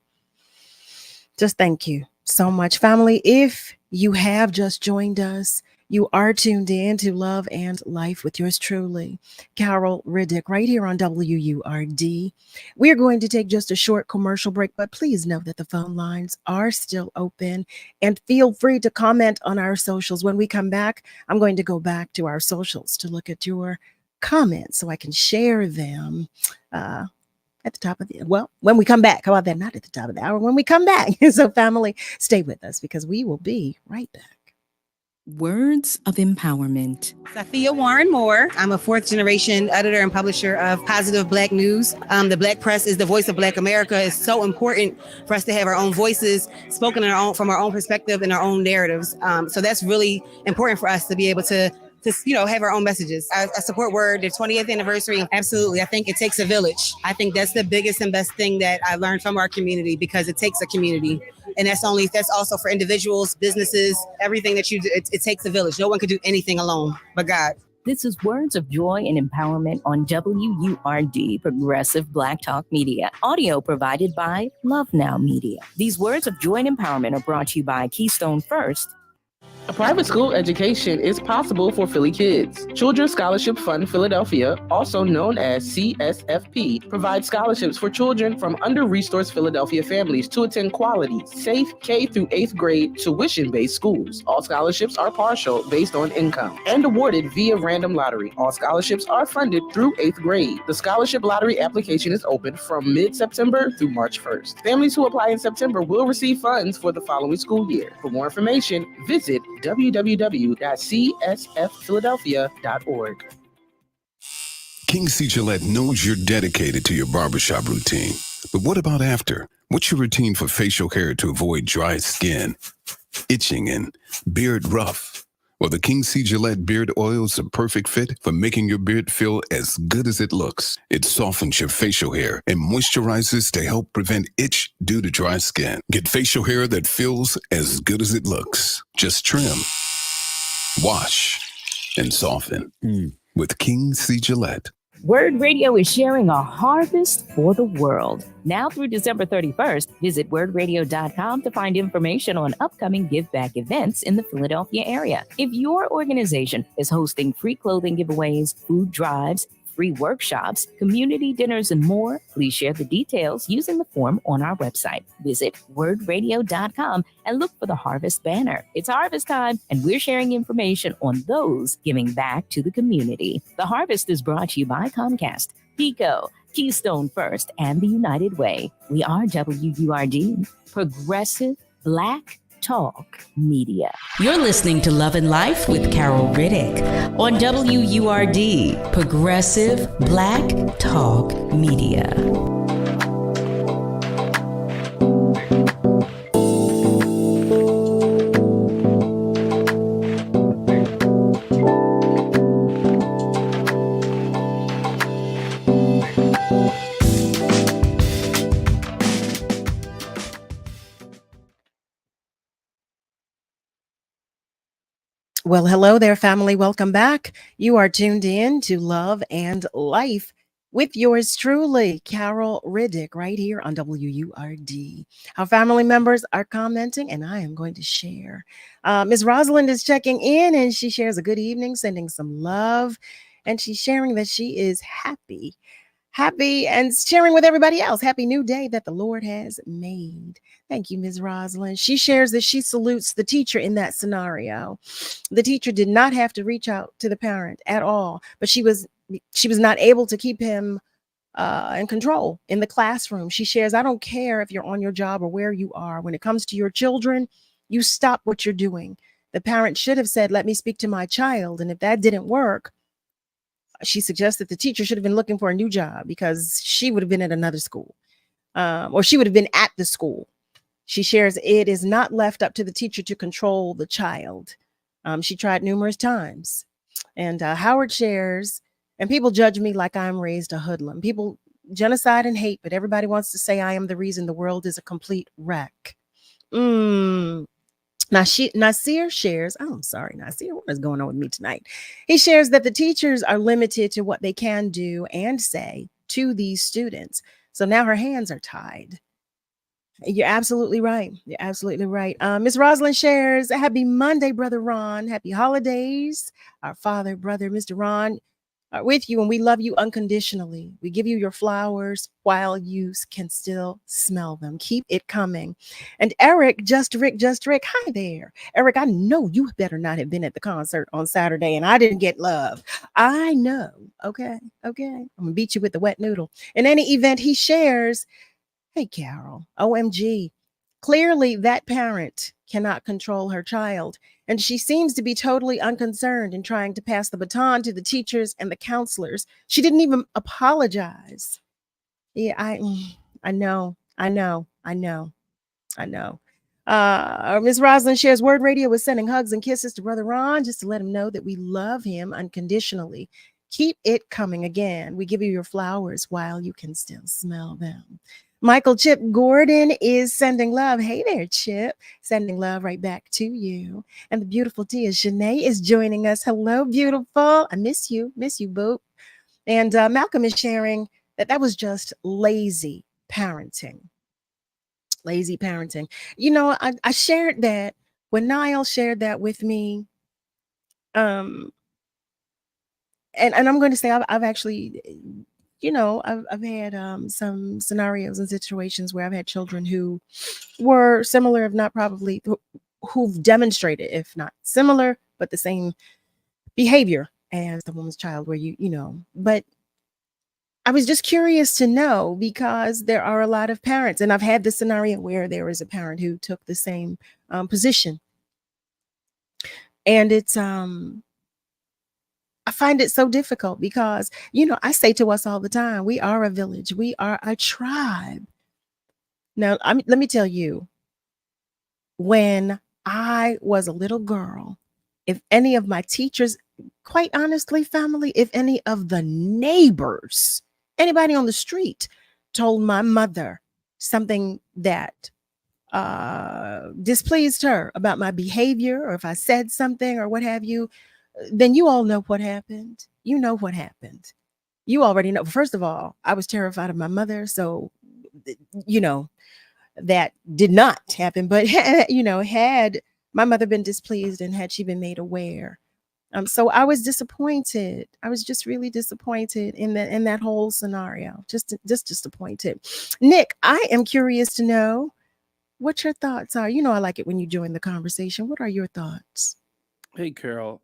Just thank you so much, family. If you have just joined us, you are tuned in to Love and Life with yours truly, Carol Riddick, right here on WURD. We're going to take just a short commercial break, but please know that the phone lines are still open and feel free to comment on our socials. When we come back, I'm going to go back to our socials to look at your comments so I can share them at the top of when we come back. How about that? Not at the top of the hour, when we come back. So family, stay with us because we will be right back. Words of empowerment. Sophia Warren Moore. I'm a fourth generation editor and publisher of Positive Black News. The Black press is the voice of Black America. It's so important for us to have our own voices spoken from our own perspective and our own narratives. So that's really important for us to be able to have our own messages. I support WURD, their 20th anniversary. Absolutely. I think it takes a village. I think that's the biggest and best thing that I learned from our community, because it takes a community. And that's also for individuals, businesses, everything that you do. It takes a village. No one can do anything alone but God. This is Words of Joy and Empowerment on WURD, Progressive Black Talk Media. Audio provided by Love Now Media. These Words of Joy and Empowerment are brought to you by Keystone First. A private school education is possible for Philly kids. Children's Scholarship Fund Philadelphia, also known as CSFP, provides scholarships for children from under-resourced Philadelphia families to attend quality, safe K through 8th grade tuition-based schools. All scholarships are partial based on income and awarded via random lottery. All scholarships are funded through 8th grade. The scholarship lottery application is open from mid-September through March 1st. Families who apply in September will receive funds for the following school year. For more information, visit www.csfphiladelphia.org. King C. Gillette knows you're dedicated to your barbershop routine. But what about after? What's your routine for facial hair to avoid dry skin, itching, and beard rough? Well, the King C. Gillette Beard Oil is a perfect fit for making your beard feel as good as it looks. It softens your facial hair and moisturizes to help prevent itch due to dry skin. Get facial hair that feels as good as it looks. Just trim, wash, and soften with King C. Gillette. WURD Radio is sharing a harvest for the world. Now through December 31st, visit wordradio.com to find information on upcoming Give Back events in the Philadelphia area. If your organization is hosting free clothing giveaways, food drives, free workshops, community dinners, and more, please share the details using the form on our website. Visit wordradio.com and look for the Harvest banner. It's harvest time, and we're sharing information on those giving back to the community. The Harvest is brought to you by Comcast, Pico, Keystone First, and the United Way. We are WURD, Progressive Black Talk Media. You're listening to Love and Life with Carol Riddick on WURD, Progressive Black Talk Media. Well, hello there, family. Welcome back. You are tuned in to Love and Life with yours truly, Carol Riddick, right here on WURD. Our family members are commenting, and I am going to share. Ms. Rosalind is checking in, and she shares a good evening, sending some love, and she's sharing that she is happy and sharing with everybody else. Happy new day that the Lord has made. Thank you, Ms. Rosalind. She shares that she salutes the teacher in that scenario. The teacher did not have to reach out to the parent at all, but she was not able to keep him in control in the classroom. She shares, I don't care if you're on your job or where you are. When it comes to your children, you stop what you're doing. The parent should have said, let me speak to my child. And if that didn't work, she suggests that the teacher should have been looking for a new job because she would have been at another school, or she would have been at the school. She shares it is not left up to the teacher to control the child. She tried numerous times. And Howard shares, and people judge me like I'm raised a hoodlum. People genocide and hate, but everybody wants to say I am the reason the world is a complete wreck. Nasir shares, oh, I'm sorry, Nasir, what is going on with me tonight? He shares that the teachers are limited to what they can do and say to these students. So now her hands are tied. You're absolutely right. You're absolutely right. Miss Rosalind shares, happy Monday, Brother Ron. Happy holidays. Our father, brother, Mr. Ron, are with you, and we love you unconditionally. We give you your flowers while you can still smell them. Keep it coming. And Eric, just Rick, hi there. Eric, I know you better not have been at the concert on Saturday, and I didn't get love. I know. Okay. I'm going to beat you with the wet noodle. In any event, he shares, hey, Carol, OMG. Clearly, that parent cannot control her child, and she seems to be totally unconcerned in trying to pass the baton to the teachers and the counselors. She didn't even apologize. Yeah, I know. Ms. Rosalind shares WURD Radio was sending hugs and kisses to Brother Ron just to let him know that we love him unconditionally. Keep it coming again. We give you your flowers while you can still smell them. Michael Chip Gordon is sending love. Hey there, Chip. Sending love right back to you. And the beautiful Tia Shanae is joining us. Hello, beautiful. I miss you, boo. And Malcolm is sharing that was just lazy parenting. Lazy parenting. You know, I shared that when Niall shared that with me, and I'm going to say I've actually, I've had some scenarios and situations where I've had children who were similar, if not probably, who've demonstrated, if not similar, but the same behavior as the woman's child, where but I was just curious to know, because there are a lot of parents, and I've had this scenario where there was a parent who took the same position, and I find it so difficult because I say to us all the time, we are a village, we are a tribe. Now, let me tell you, when I was a little girl, if any of my teachers, quite honestly, family, if any of the neighbors, anybody on the street told my mother something that displeased her about my behavior, or if I said something or what have you, then you all know what happened. You know what happened. You already know. First of all, I was terrified of my mother. So, you know, that did not happen. But, had my mother been displeased and had she been made aware, so I was disappointed. I was just really disappointed in that whole scenario. Just disappointed. Nick, I am curious to know what your thoughts are. I like it when you join the conversation. What are your thoughts? Hey, Carol.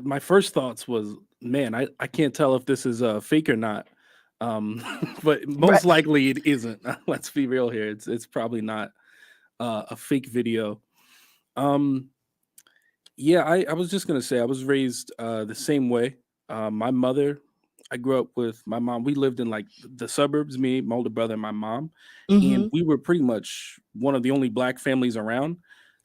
My first thoughts was, man, I can't tell if this is fake or not. But most Right. likely it isn't. Let's be real here. It's probably not a fake video. Yeah, I was just gonna say I was raised the same way. My mother, I grew up with my mom. We lived in like the suburbs, me, my older brother, and my mom, and Mhm. we were pretty much one of the only black families around.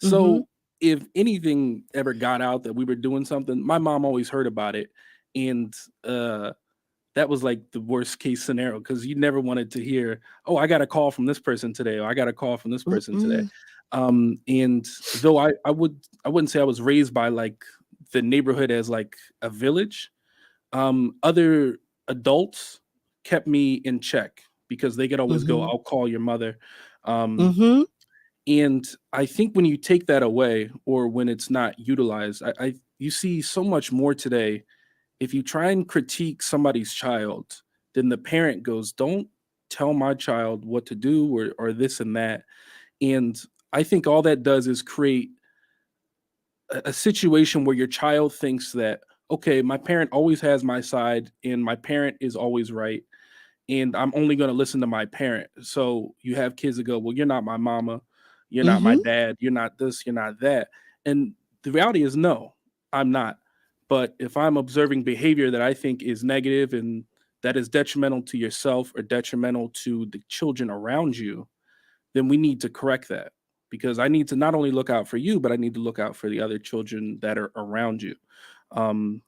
Mhm. So if anything ever got out that we were doing something, my mom always heard about it, and that was like the worst case scenario because you never wanted to hear, "Oh, I got a call from this person today," or "I got a call from this person today." Mm-mm. And though I wouldn't say I was raised by like the neighborhood as like a village. Other adults kept me in check because they could always go, Mhm. "I'll call your mother." Um, Mhm. and I think when you take that away or when it's not utilized, I you see so much more today. If you try and critique somebody's child, then the parent goes, "Don't tell my child what to do," or this and that. And I think all that does is create a situation where your child thinks that, okay, my parent always has my side and my parent is always right. And I'm only going to listen to my parent. So you have kids that go, well, you're not my mama. You're not my Mhm. dad. You're not this. You're not that. And the reality is, no, I'm not. But if I'm observing behavior that I think is negative and that is detrimental to yourself or detrimental to the children around you, then we need to correct that because I need to not only look out for you, but I need to look out for the other children that are around you. And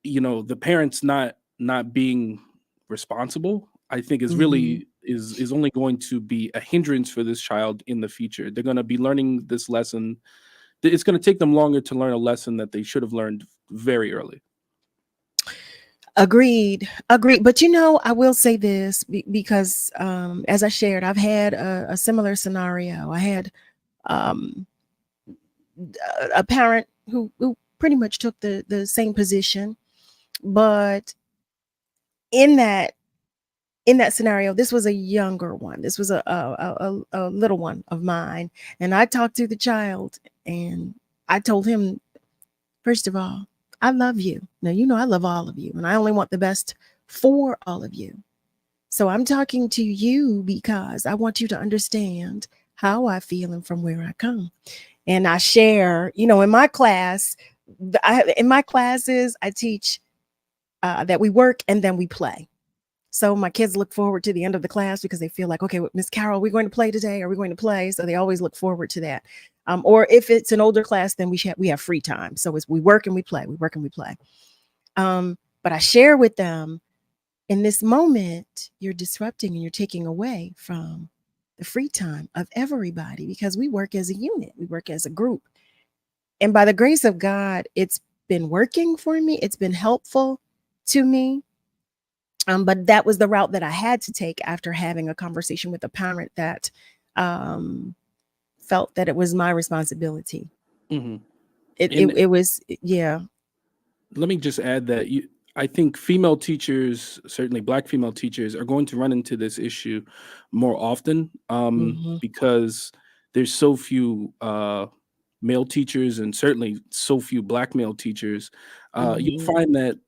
the parents not being responsible, I think is Mhm. really is only going to be a hindrance for this child in the future. They're going to be learning this lesson. It's going to take them longer to learn a lesson that they should have learned very early. Agreed. Agreed. But I will say this because, as I shared, I've had a similar scenario. I had um, a parent who pretty much took the same position, but in that in that scenario, this was a younger one. This was a little one of mine, and I talked to the child, and I told him, first of all, I love you. Now I love all of you, and I only want the best for all of you. So I'm talking to you because I want you to understand how I feel and from where I come. And I share, in my class, in my classes, I teach that we work and then we play. So my kids look forward to the end of the class because they feel like, okay, Miss Carol, are we going to play today? Are we going to play? So they always look forward to that. Or if it's an older class, then we have free time. So it's we work and we play. We work and we play. But I share with them, in this moment, you're disrupting and you're taking away from the free time of everybody because we work as a unit. We work as a group. And by the grace of God, it's been working for me. It's been helpful to me. But that was the route that I had to take after having a conversation with a parent that felt that it was my responsibility. Mm-hmm. It was, yeah. Let me just add that I think female teachers, certainly Black female teachers, are going to run into this issue more often because there's so few male teachers and certainly so few Black male teachers. You'll find that,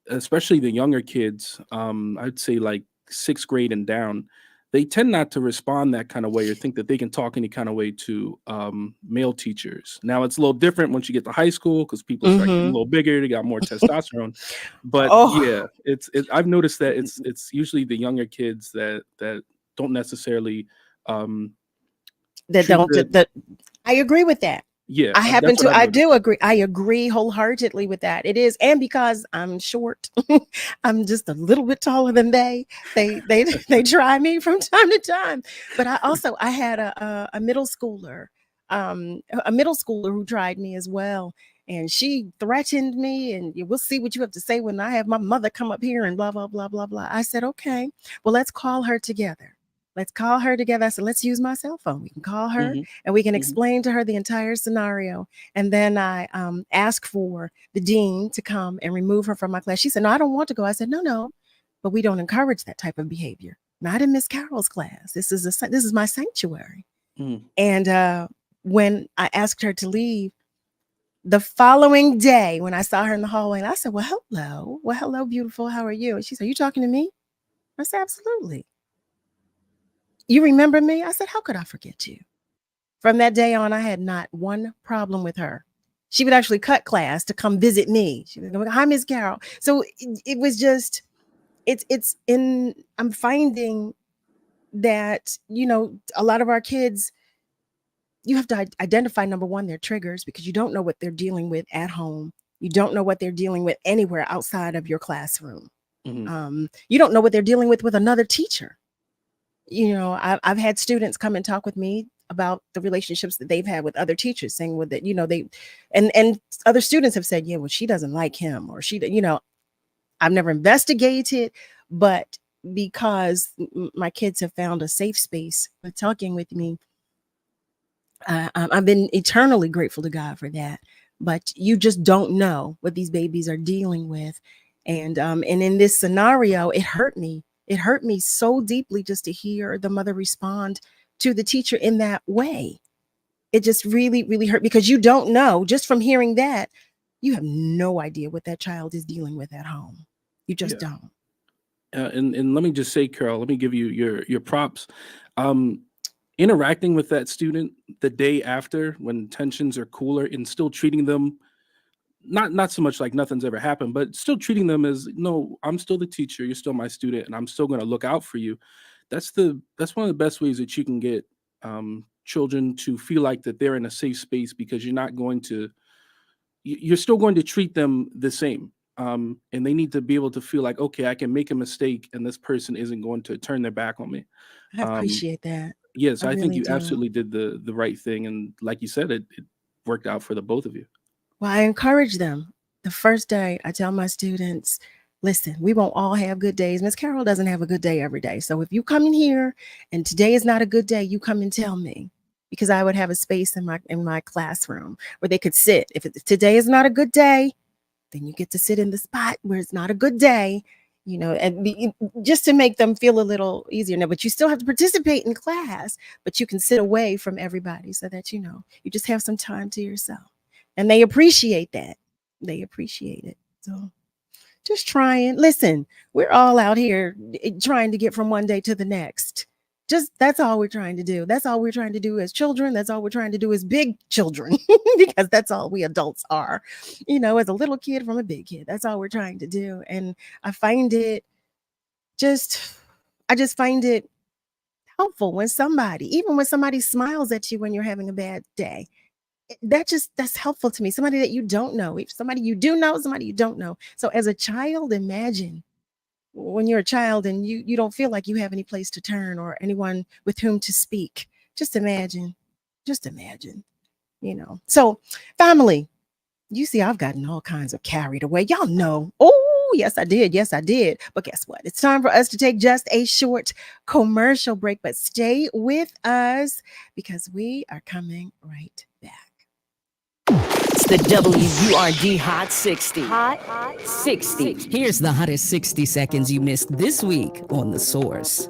especially the younger kids, I'd say like 6th grade and down, they tend not to respond that kind of way or think that they can talk any kind of way to male teachers. Now it's a little different once you get to high school because people start getting a little bigger, they got more testosterone. But yeah, I've noticed that it's usually the younger kids that don't necessarily that I agree with that. Yeah, I do agree. I agree wholeheartedly with that. It is, and because I'm short, I'm just a little bit taller than they try me from time to time. But I had a middle schooler, who tried me as well, and she threatened me, and we'll see what you have to say when I have my mother come up here and blah blah blah blah blah. I said, okay, well, let's call her together. I said, let's use my cell phone. We can call her and we can explain to her the entire scenario. And then I asked for the dean to come and remove her from my class. She said, no, I don't want to go. I said, no, but we don't encourage that type of behavior. Not in Miss Carroll's class. This is my sanctuary. And when I asked her to leave, the following day, when I saw her in the hallway, and I said, well, hello, beautiful. How are you? And she said, are you talking to me? I said, absolutely. You remember me? I said, how could I forget you? From that day on, I had not one problem with her. She would actually cut class to come visit me. She would go, hi, Miss Carroll. So it was just, I'm finding that, a lot of our kids, you have to identify, number one, their triggers, because you don't know what they're dealing with at home. You don't know what they're dealing with anywhere outside of your classroom. You don't know what they're dealing with another teacher. I've had students come and talk with me about the relationships that they've had with other teachers, saying that, and other students have said, yeah, well, she doesn't like him, or I've never investigated, but because my kids have found a safe space with talking with me, I've been eternally grateful to God for that. But you just don't know what these babies are dealing with. And in this scenario, it hurt me. It hurt me so deeply just to hear the mother respond to the teacher in that way. It just really, really hurt, because you don't know, just from hearing that, you have no idea what that child is dealing with at home. You just don't. And let me just say, Carol, let me give you your props. Interacting with that student the day after, when tensions are cooler, and still treating them not so much like nothing's ever happened, but still treating them as, no, I'm still the teacher, you're still my student, and I'm still going to look out for you. That's one of the best ways that you can get children to feel like that they're in a safe space, because you're still going to treat them the same. And they need to be able to feel like, okay, I can make a mistake and this person isn't going to turn their back on me. I appreciate that. Yes, I really think you do. absolutely did the right thing. And like you said, it worked out for the both of you. Well, I encourage them. The first day, I tell my students, listen, we won't all have good days. Miss Carroll doesn't have a good day every day. So if you come in here and today is not a good day, you come and tell me, because I would have a space in my classroom where they could sit. If today is not a good day, then you get to sit in the spot where it's not a good day, and just to make them feel a little easier. Now, but you still have to participate in class, but you can sit away from everybody so that, you just have some time to yourself. And they appreciate that. They appreciate it. So just trying. Listen, we're all out here trying to get from one day to the next. That's all we're trying to do. That's all we're trying to do as children. That's all we're trying to do as big children, because that's all we adults are, as a little kid from a big kid. That's all we're trying to do. And I just find it helpful when somebody smiles at you when you're having a bad day. That's helpful to me. Somebody that you don't know, somebody you do know, somebody you don't know. So as a child, imagine when you're a child and you don't feel like you have any place to turn or anyone with whom to speak. Just imagine. So family, you see, I've gotten all kinds of carried away. Y'all know. Oh, yes, I did. Yes, I did. But guess what? It's time for us to take just a short commercial break, but stay with us because we are coming right back. It's the WURD Hot 60. Hot 60. Here's the hottest 60 seconds you missed this week on The Source.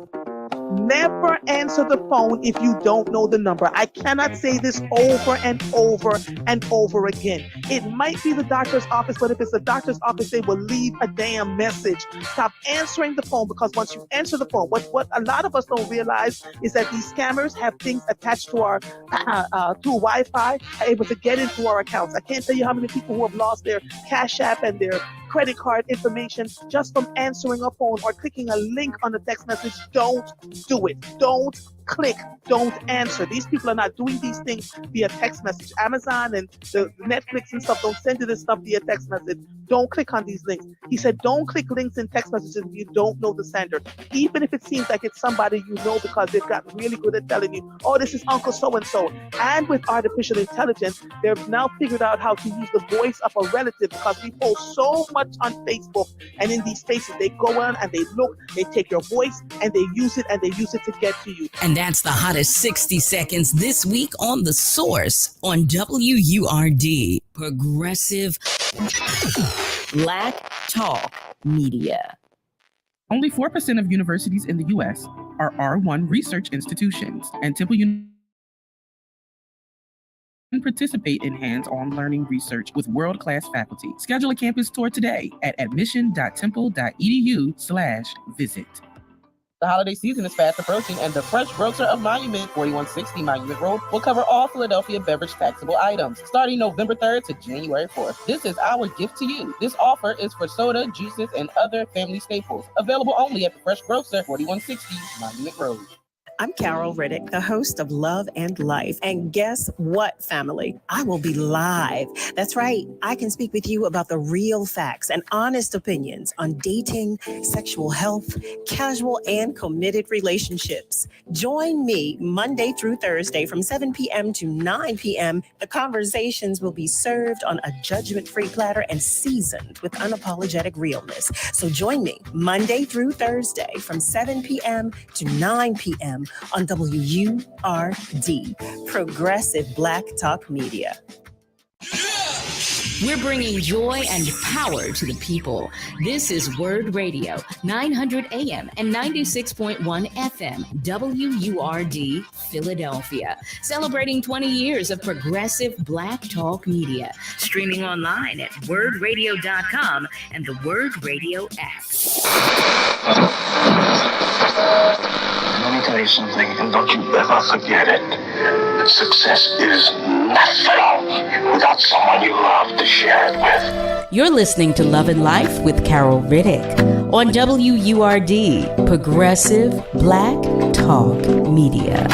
Never answer the phone if you don't know the number. I cannot say this over and over and over again. It might be the doctor's office, but if it's the doctor's office, they will leave a damn message. Stop answering the phone, because once you answer the phone, what a lot of us don't realize is that these scammers have things attached to our to Wi-Fi, are able to get into our accounts. I can't tell you how many people who have lost their Cash App and their credit card information just from answering a phone or clicking a link on a text message. Don't do it. Don't click. Don't answer. These people are not doing these things via text message. Amazon and the Netflix and stuff don't send you this stuff via text message. Don't click on these links. He said, don't click links in text messages if you don't know the sender, even if it seems like it's somebody you know, because they've gotten really good at telling you, oh, this is Uncle so-and-so. And with artificial intelligence, they've now figured out how to use the voice of a relative, because we post so much on Facebook, and in these spaces, they go on and they look, they take your voice and they use it to get to you. And that's the hottest 60 seconds this week on The Source on WURD, Progressive Black Talk Media. Only 4% of universities in the U.S. are R1 research institutions, and Temple University participate in hands-on learning research with world-class faculty. Schedule a campus tour today at admission.temple.edu/visit. The holiday season is fast approaching, and the Fresh Grocer of Monument, 4160 Monument Road, will cover all Philadelphia beverage taxable items starting November 3rd to January 4th. This is our gift to you. This offer is for soda, juices, and other family staples. Available only at the Fresh Grocer, 4160 Monument Road. I'm Carol Riddick, the host of Love and Life. And guess what, family? I will be live. That's right. I can speak with you about the real facts and honest opinions on dating, sexual health, casual and committed relationships. Join me Monday through Thursday from 7 p.m. to 9 p.m. The conversations will be served on a judgment-free platter and seasoned with unapologetic realness. So join me Monday through Thursday from 7 p.m. to 9 p.m. on WURD, Progressive Black Talk Media. We're bringing joy and power to the people. This is WURD Radio, 900 AM and 96.1 FM, WURD, Philadelphia. Celebrating 20 years of progressive Black Talk media. Streaming online at WURDradio.com and the WURD Radio app. Let me tell you something, and don't you ever forget it. Success is nothing without someone you love to share it with. You're listening to Love and Life with Carol Riddick on WURD, Progressive Black Talk Media.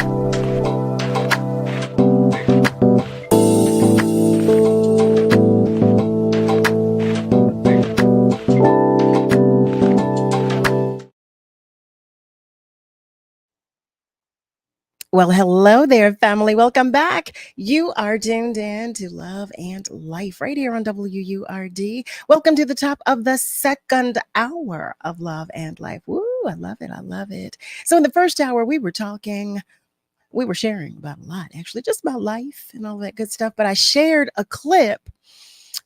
Well, hello there, family. Welcome back. You are tuned in to Love and Life right here on WURD. Welcome to the top of the second hour of Love and Life. Woo, I love it. I love it. So in the first hour, we were sharing about a lot, actually, just about life and all that good stuff. But I shared a clip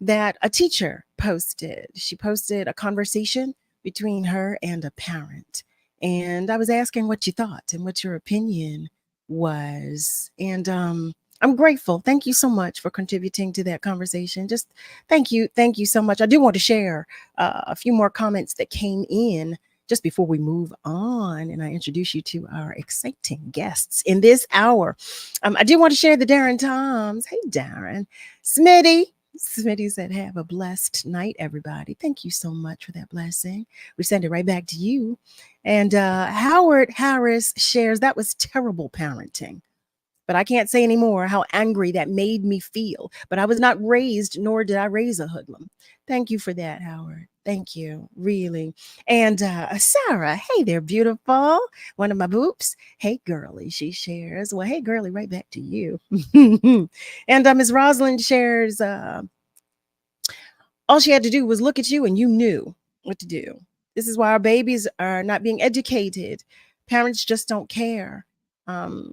that a teacher posted. She posted a conversation between her and a parent. And I was asking what you thought and what your opinion was. And I'm grateful. Thank you so much for contributing to that conversation. Just thank you. Thank you so much. I do want to share a few more comments that came in just before we move on and I introduce you to our exciting guests in this hour. I do want to share the Darren Toms. Hey, Darren. Smitty said, have a blessed night, everybody. Thank you so much for that blessing. We send it right back to you. And Howard Harris shares, that was terrible parenting. But I can't say anymore how angry that made me feel. But I was not raised, nor did I raise a hoodlum. Thank you for that, Howard. Thank you, really. And Sarah, hey there, beautiful. One of my boops. Hey, girly, she shares. Well, hey, girly, right back to you. And Ms. Rosalind shares, all she had to do was look at you and you knew. what to do. This is why our babies are not being educated. Parents just don't care.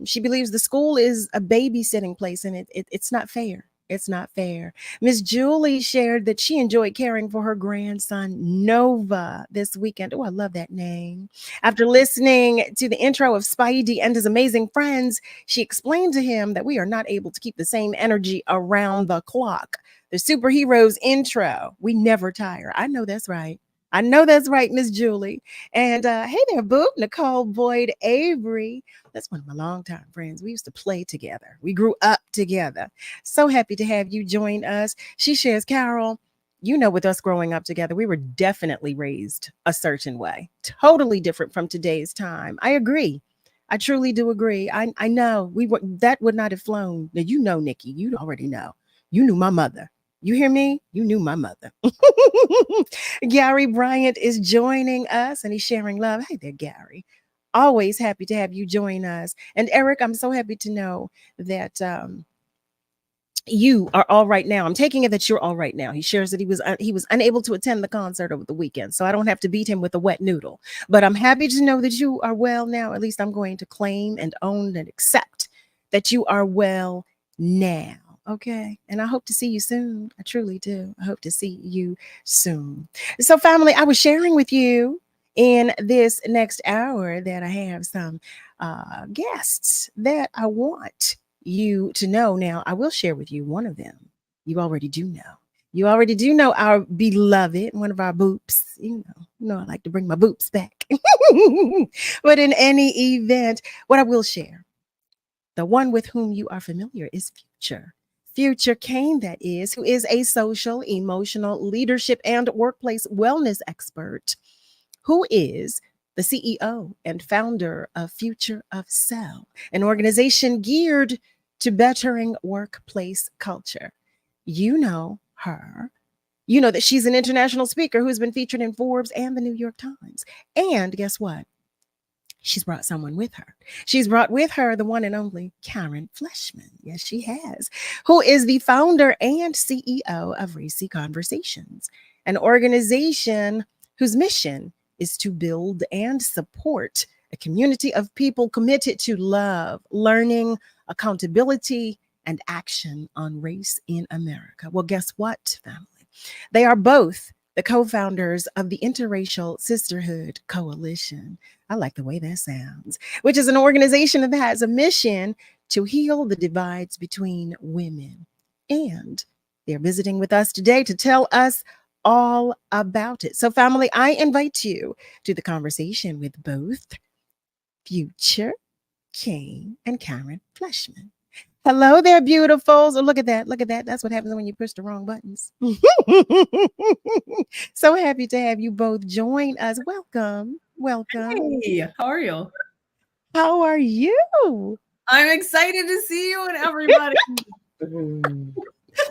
She believes the school is a babysitting place, and it's not fair. It's not fair. Miss Julie shared that she enjoyed caring for her grandson, Nova, this weekend. Oh, I love that name. After listening to the intro of Spidey and his amazing friends, she explained to him that we are not able to keep the same energy around the clock. The superheroes intro, we never tire. I know that's right. I know that's right, Miss Julie. And hey there, Boop, Nicole Boyd Avery. That's one of my longtime friends. We used to play together. We grew up together. So happy to have you join us. She shares, Carol, you know, with us growing up together, we were definitely raised a certain way, totally different from today's time. I agree. I truly do agree. I know that would not have flown. Now, you know, Nikki, you already know. You knew my mother. You hear me? You knew my mother. Gary Bryant is joining us and he's sharing love. Hey there, Gary. Always happy to have you join us. And Eric, I'm so happy to know that you are all right now. I'm taking it that you're all right now. He shares that he was unable to attend the concert over the weekend, so I don't have to beat him with a wet noodle. But I'm happy to know that you are well now. At least I'm going to claim and own and accept that you are well now. Okay. And I hope to see you soon. I truly do. I hope to see you soon. So, family, I was sharing with you in this next hour that I have some guests that I want you to know. Now, I will share with you one of them. You already do know. You already do know our beloved, one of our boops. You know, I like to bring my boops back. But in any event, what I will share, the one with whom you are familiar is Future. Future Cain, that is, who is a social, emotional, leadership, and workplace wellness expert, who is the CEO and founder of Future of Cell, an organization geared to bettering workplace culture. You know her. You know that she's an international speaker who's been featured in Forbes and the New York Times. And guess what? She's brought someone with her. She's brought with her the one and only Karen Fleshman. Yes, she has, who is the founder and CEO of Racy Conversations, an organization whose mission is to build and support a community of people committed to love, learning, accountability, and action on race in America. Well, guess what, family? They are both the co-founders of the Interracial Sisterhood Coalition. I like the way that sounds, which is an organization that has a mission to heal the divides between women. And they're visiting with us today to tell us all about it. So, family, I invite you to the conversation with both Future Cain and Karen Fleshman. Hello there, beautifuls. Oh, look at that. Look at that. That's what happens when you push the wrong buttons. So happy to have you both join us. Welcome. Welcome. Hey, how are you? How are you? I'm excited to see you and everybody.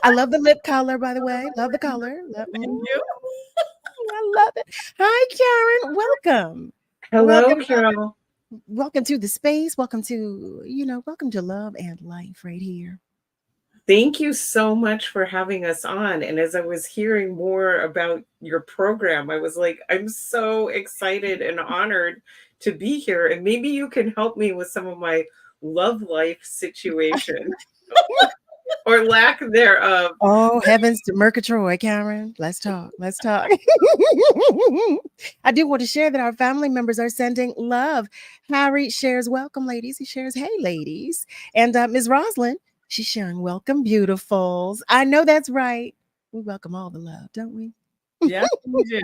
I love the lip color, by the way. Love the color. Thank you. I love it. Hi, Karen. Welcome. Hello, welcome, Carol. Welcome to the space. Welcome to, welcome to Love and Life right here. Thank you so much for having us on. And as I was hearing more about your program, I was like, I'm so excited and honored to be here. And maybe you can help me with some of my love life situation or lack thereof. Oh, heavens to Murgatroyd, Karen. Let's talk. Let's talk. I do want to share that our family members are sending love. Harry shares welcome, ladies. He shares, hey, ladies. And Ms. Roslyn, she's sharing welcome, beautifuls. I know that's right. We welcome all the love, don't we? Yes, we do.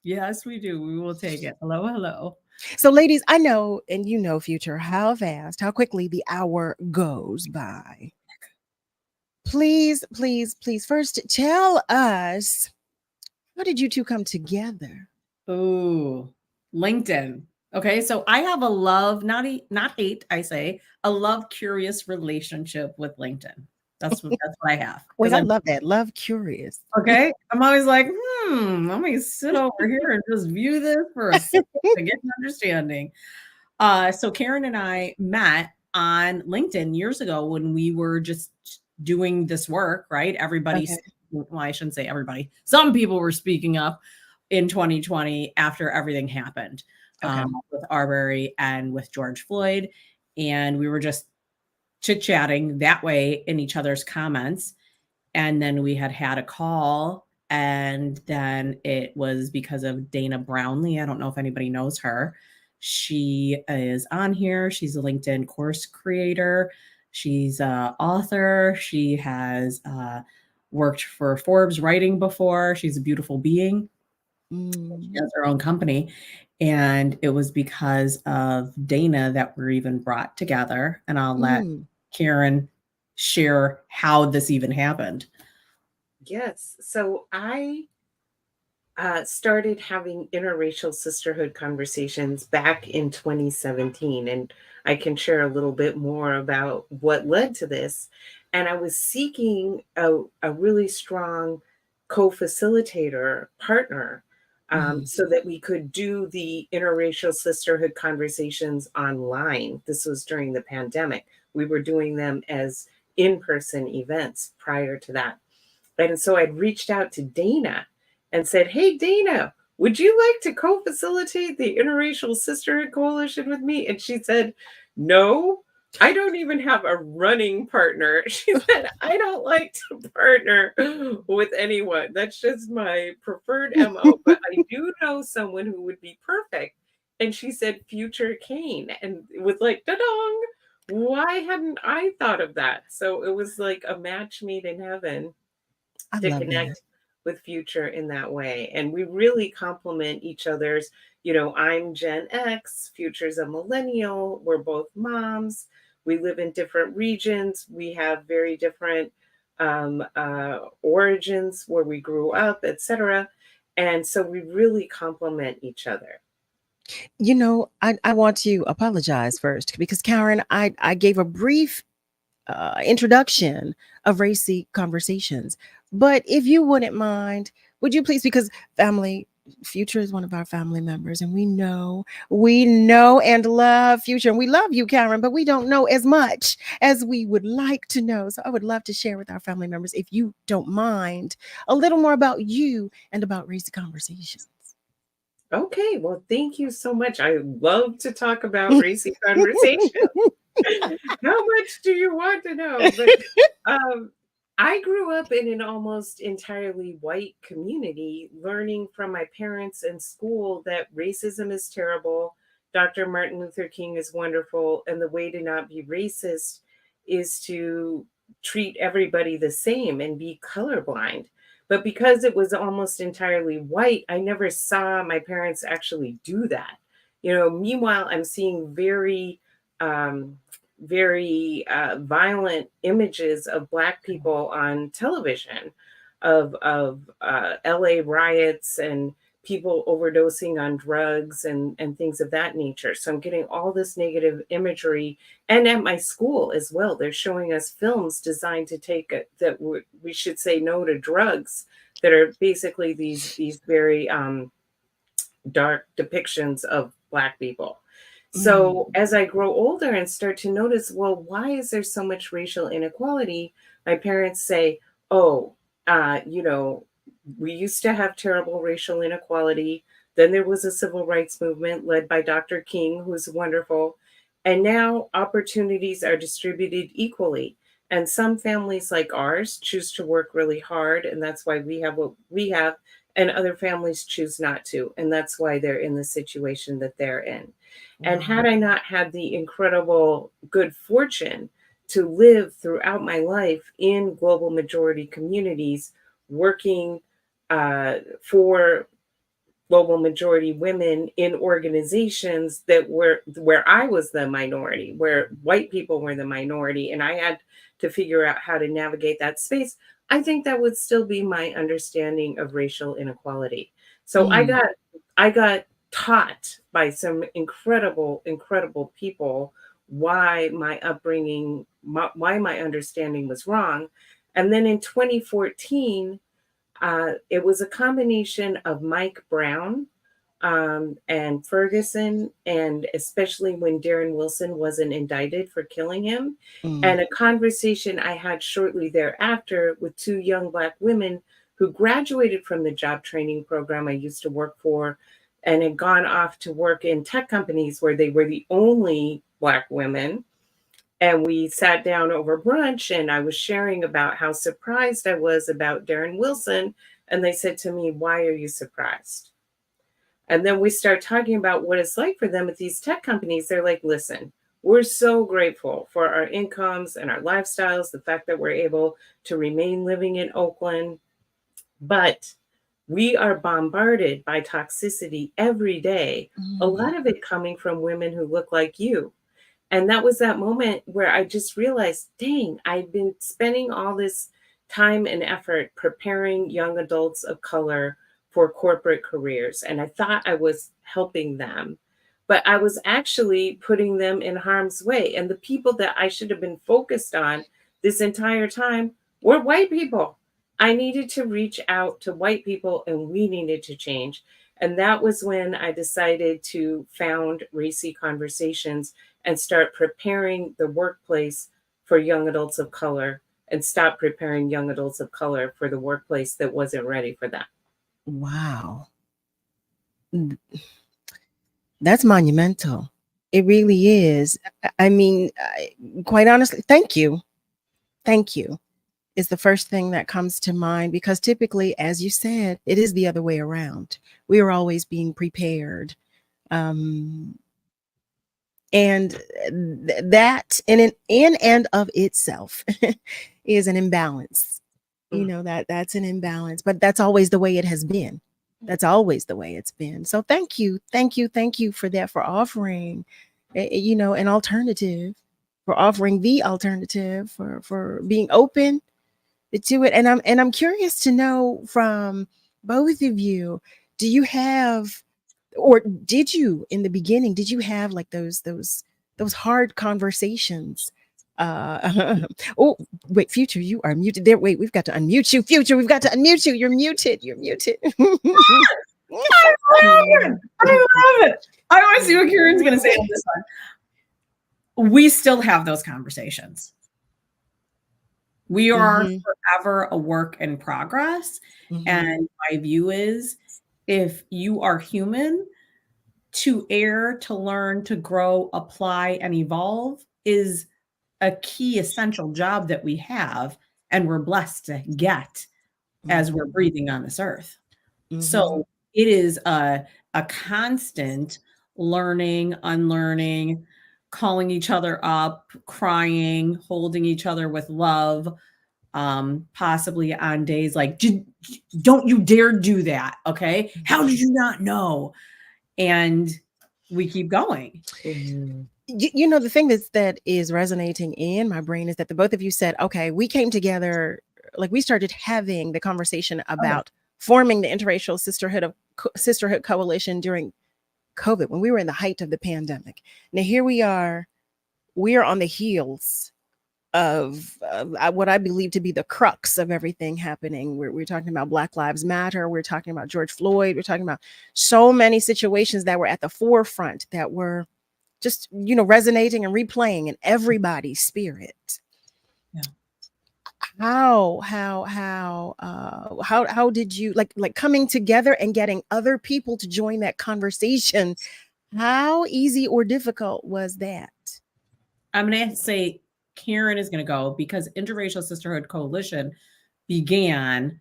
Yes, we do. We will take it. Hello, hello. So, ladies, I know, and you know, Future, how fast, how quickly the hour goes by. Please, please, please, first tell us, how did you two come together? Oh, LinkedIn. Okay, so I have a love, not hate, I say, a love curious relationship with LinkedIn. That's what I have. Wait, I love that. Love curious. Okay. I'm always like, let me sit over here and just view this for a second to get an understanding. So Karen and I met on LinkedIn years ago when we were just doing this work, right? Everybody, well, I shouldn't say everybody. Some people were speaking up in 2020 after everything happened with Arbery and with George Floyd. And we were just chit-chatting that way in each other's comments. And then we had a call, and then it was because of Dana Brownlee. I don't know if anybody knows her. She is on here. She's a LinkedIn course creator. She's an author. She has worked for Forbes Writing before. She's a beautiful being. She has her own company. And it was because of Dana that we're even brought together. And I'll let Karen share how this even happened. Yes. So I started having interracial sisterhood conversations back in 2017. And I can share a little bit more about what led to this. And I was seeking a really strong co-facilitator partner so that we could do the interracial sisterhood conversations online. This was during the pandemic. We were doing them as in-person events prior to that. And so I'd reached out to Dana and said, hey, Dana, would you like to co-facilitate the Interracial Sisterhood Coalition with me? And she said, no, I don't even have a running partner. She said, I don't like to partner with anyone. That's just my preferred MO, but I do know someone who would be perfect. And she said, future Cain. And it was like, da-dong, why hadn't I thought of that? So it was like a match made in heaven to connect with future in that way. And we really complement each other's, I'm Gen X, future's a millennial, we're both moms, we live in different regions, we have very different origins where we grew up, etc. And so we really complement each other. I want to apologize first because Karen, I gave a brief introduction of Racy Conversations. But if you wouldn't mind, would you please, because Future is one of our family members, and we know and love Future, and we love you, Karen, but we don't know as much as we would like to know. So I would love to share with our family members, if you don't mind, a little more about you and about Racy Conversations. Okay, well, thank you so much. I love to talk about Racy Conversations. How much do you want to know? But I grew up in an almost entirely white community, learning from my parents and school that racism is terrible, Dr. Martin Luther King is wonderful, and the way to not be racist is to treat everybody the same and be colorblind. But because it was almost entirely white, I never saw my parents actually do that. Meanwhile, I'm seeing very violent images of Black people on television, of LA riots and people overdosing on drugs and things of that nature. So I'm getting all this negative imagery. And at my school as well, they're showing us films designed to that we should say no to drugs, that are basically these very dark depictions of Black people. So as I grow older and start to notice, well, why is there so much racial inequality? My parents say, we used to have terrible racial inequality. Then there was a civil rights movement led by Dr. King, who's wonderful. And now opportunities are distributed equally. And some families like ours choose to work really hard. And that's why we have what we have. And other families choose not to. And that's why they're in the situation that they're in. And had I not had the incredible good fortune to live throughout my life in global majority communities, working for global majority women in organizations that were where I was the minority, where white people were the minority, and I had to figure out how to navigate that space, I think that would still be my understanding of racial inequality. So I got taught by some incredible people why my upbringing, why my understanding was wrong. And then in 2014, it was a combination of Mike Brown and Ferguson, and especially when Darren Wilson wasn't indicted for killing him, and a conversation I had shortly thereafter with two young Black women who graduated from the job training program I used to work for and had gone off to work in tech companies where they were the only Black women. And we sat down over brunch, and I was sharing about how surprised I was about Darren Wilson. And they said to me, "Why are you surprised?" And then we start talking about what it's like for them at these tech companies. They're like, "Listen, we're so grateful for our incomes and our lifestyles, the fact that we're able to remain living in Oakland, but we are bombarded by toxicity every day, a lot of it coming from women who look like you." And that was that moment where I just realized, dang, I've been spending all this time and effort preparing young adults of color for corporate careers. And I thought I was helping them, but I was actually putting them in harm's way. And the people that I should have been focused on this entire time were white people. I needed to reach out to white people, and we needed to change. And that was when I decided to found Racy Conversations and start preparing the workplace for young adults of color, and stop preparing young adults of color for the workplace that wasn't ready for them. Wow. That's monumental. It really is. I mean, quite honestly, thank you. Thank you is the first thing that comes to mind, because typically, as you said, it is the other way around. We are always being prepared. And that in and of itself is an imbalance. You know, that's an imbalance, but that's always the way it has been. That's always the way it's been. So thank you for that, for offering, you know, an alternative, for offering the alternative, for being open to it. And I'm curious to know from both of you, do you have, or did you in the beginning, did you have like those hard conversations? Oh wait, Future, you are muted there. Wait, we've got to unmute you. Future, we've got to unmute you. You're muted. I love it. I want to see what Kieran's going to say on this one. We still have those conversations. We are forever a work in progress. And my view is, if you are human, to err, to learn, to grow, apply, and evolve is a key essential job that we have, and we're blessed to get as we're breathing on this earth. So it is a constant learning, unlearning, calling each other up, crying, holding each other with love, possibly on days like, don't you dare do that. Okay. How did you not know? And we keep going. You know, the thing that is resonating in my brain is that the both of you said, okay, we came together, like we started having the conversation about forming the Interracial Sisterhood Coalition during COVID, when we were in the height of the pandemic. Now here we are on the heels of what I believe to be the crux of everything happening. We're talking about Black Lives Matter. We're talking about George Floyd. We're talking about so many situations that were at the forefront, that were just, you know, resonating and replaying in everybody's spirit. Yeah. How did you like coming together and getting other people to join that conversation? How easy or difficult was that? I'm going to say Karen is going to go, because Interracial Sisterhood Coalition began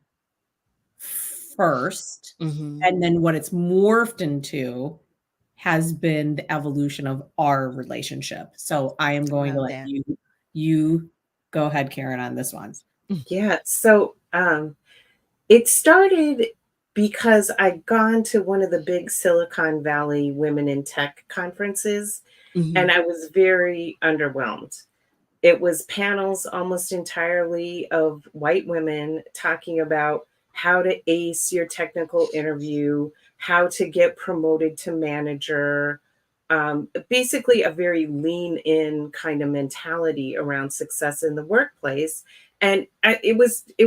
first, and then what it's morphed into has been the evolution of our relationship. So I am going to let you go ahead, Karen, on this one. Yeah. So it started because I'd gone to one of the big Silicon Valley Women in Tech conferences, and I was very underwhelmed. It was panels almost entirely of white women talking about how to ace your technical interview, how to get promoted to manager, basically a very lean in kind of mentality around success in the workplace. And it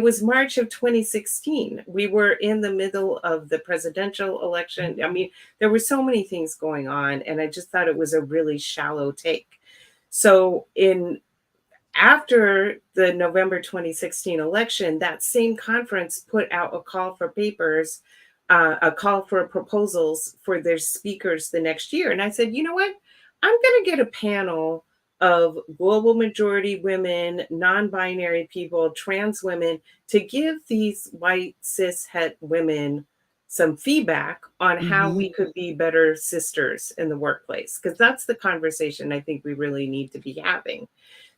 was March of 2016. We were in the middle of the presidential election. I mean, there were so many things going on, and I just thought it was a really shallow take. So after the November 2016 election, that same conference put out a call for papers, a call for proposals for their speakers the next year. And I said, you know what? I'm going to get a panel of global majority women, non-binary people, trans women, to give these white cis het women some feedback on how we could be better sisters in the workplace, because that's the conversation I think we really need to be having.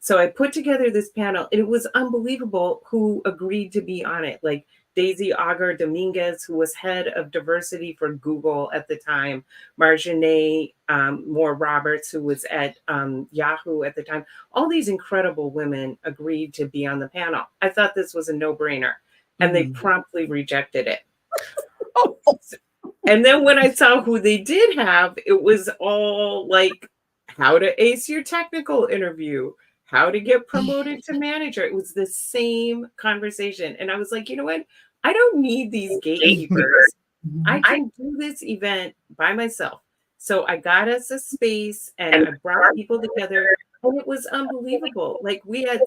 So I put together this panel, and it was unbelievable who agreed to be on it. Like Daisy Auger Dominguez, who was head of diversity for Google at the time, Marjane Moore Roberts, who was at Yahoo at the time. All these incredible women agreed to be on the panel. I thought this was a no-brainer, and they promptly rejected it. And then when I saw who they did have, it was all like how to ace your technical interview, how to get promoted to manager. It was the same conversation. And I was like, you know what? I don't need these gatekeepers. I can do this event by myself. So I got us a space and I brought people together, and it was unbelievable. Like we had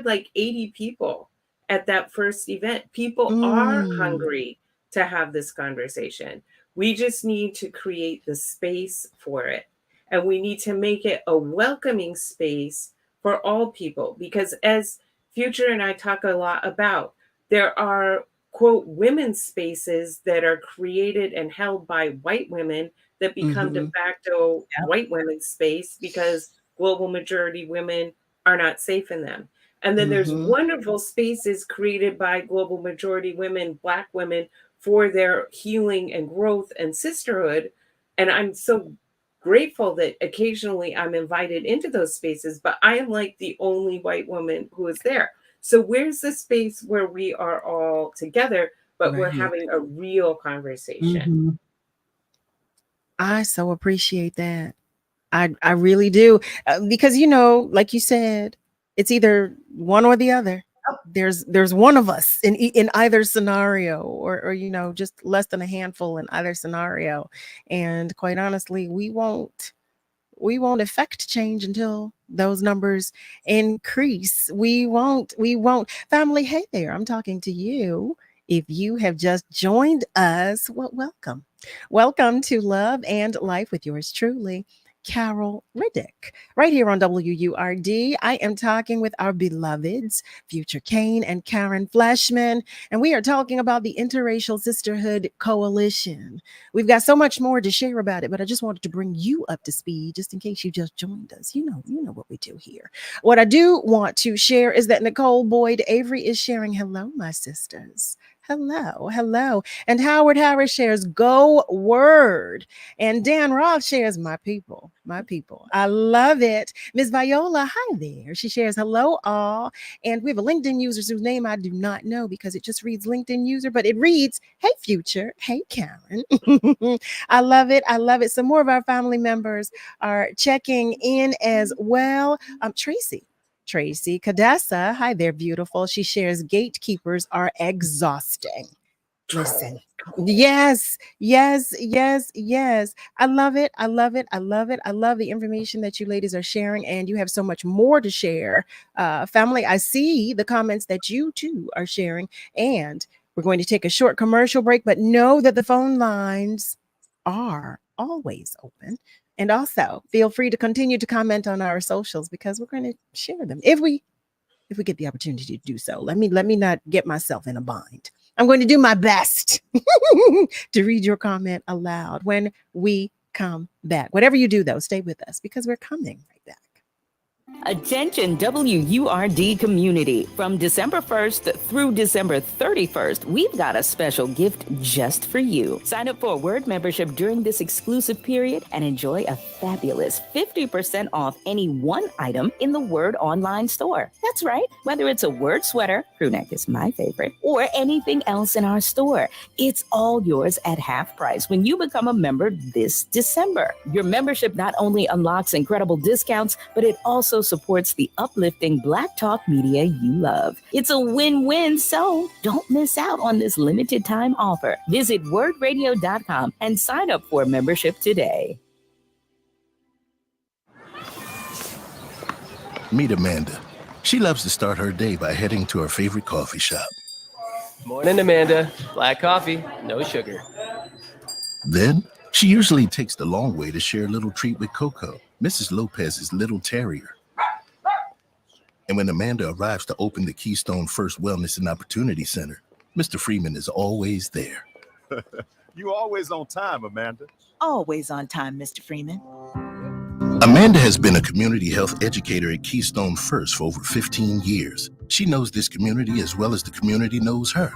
like 80 people at that first event. People are hungry to have this conversation. We just need to create the space for it. And we need to make it a welcoming space for all people, because as Future and I talk a lot about, there are, quote, women's spaces that are created and held by white women that become de facto white women's space because global majority women are not safe in them. And then there's wonderful spaces created by global majority women, Black women, for their healing and growth and sisterhood. And I'm so grateful that occasionally I'm invited into those spaces, but I am like the only white woman who is there. So where's the space where we are all together, but we're having a real conversation? I so appreciate that. I really do. Because, you know, like you said, it's either one or the other. There's one of us in either scenario, or you know, just less than a handful in either scenario. And quite honestly, we won't affect change until those numbers increase. We won't. Family, hey there, I'm talking to you. If you have just joined us, well, welcome to Love and Life with yours truly, Carol Riddick, right here on WURD. I am talking with our beloveds, Future Cain and Karen Fleshman, and we are talking about the Interracial Sisterhood Coalition. We've got so much more to share about it, but I just wanted to bring you up to speed, just in case you just joined us. You know what we do here. What I do want to share is that Nicole Boyd Avery is sharing, hello, my sisters. Hello. And Howard Harris shares, go word. And Dan Roth shares, my people. I love it. Ms. Viola, hi there. She shares, hello all. And we have a LinkedIn user whose name I do not know because it just reads LinkedIn user, but it reads, hey, Future. Hey, Karen. I love it. Some more of our family members are checking in as well. Tracy Cadessa, hi there, beautiful. She shares, gatekeepers are exhausting. Listen, yes. I love it. I love the information that you ladies are sharing, and you have so much more to share. Family, I see the comments that you too are sharing, and we're going to take a short commercial break, but know that the phone lines are always open. And also feel free to continue to comment on our socials, because we're going to share them if we get the opportunity to do so. Let me not get myself in a bind. I'm going to do my best to read your comment aloud when we come back. Whatever you do, though, stay with us, because we're coming right back. Attention WURD community. From December 1st through December 31st, we've got a special gift just for you. Sign up for a WURD membership during this exclusive period and enjoy a fabulous 50% off any one item in the WURD online store. That's right. Whether it's a WURD sweater, crew neck is my favorite, or anything else in our store, it's all yours at half price when you become a member this December. Your membership not only unlocks incredible discounts, but it also supports the uplifting Black Talk media you love. It's a win-win, so don't miss out on this limited time offer. Visit wordradio.com and sign up for a membership today. Meet Amanda. She loves to start her day by heading to her favorite coffee shop. Morning, Amanda. Black coffee, no sugar. Then, she usually takes the long way to share a little treat with Coco, Mrs. Lopez's little terrier. And when Amanda arrives to open the Keystone First Wellness and Opportunity Center, Mr. Freeman is always there. You always on time, Amanda. Always on time, Mr. Freeman. Amanda has been a community health educator at Keystone First for over 15 years. She knows this community as well as the community knows her.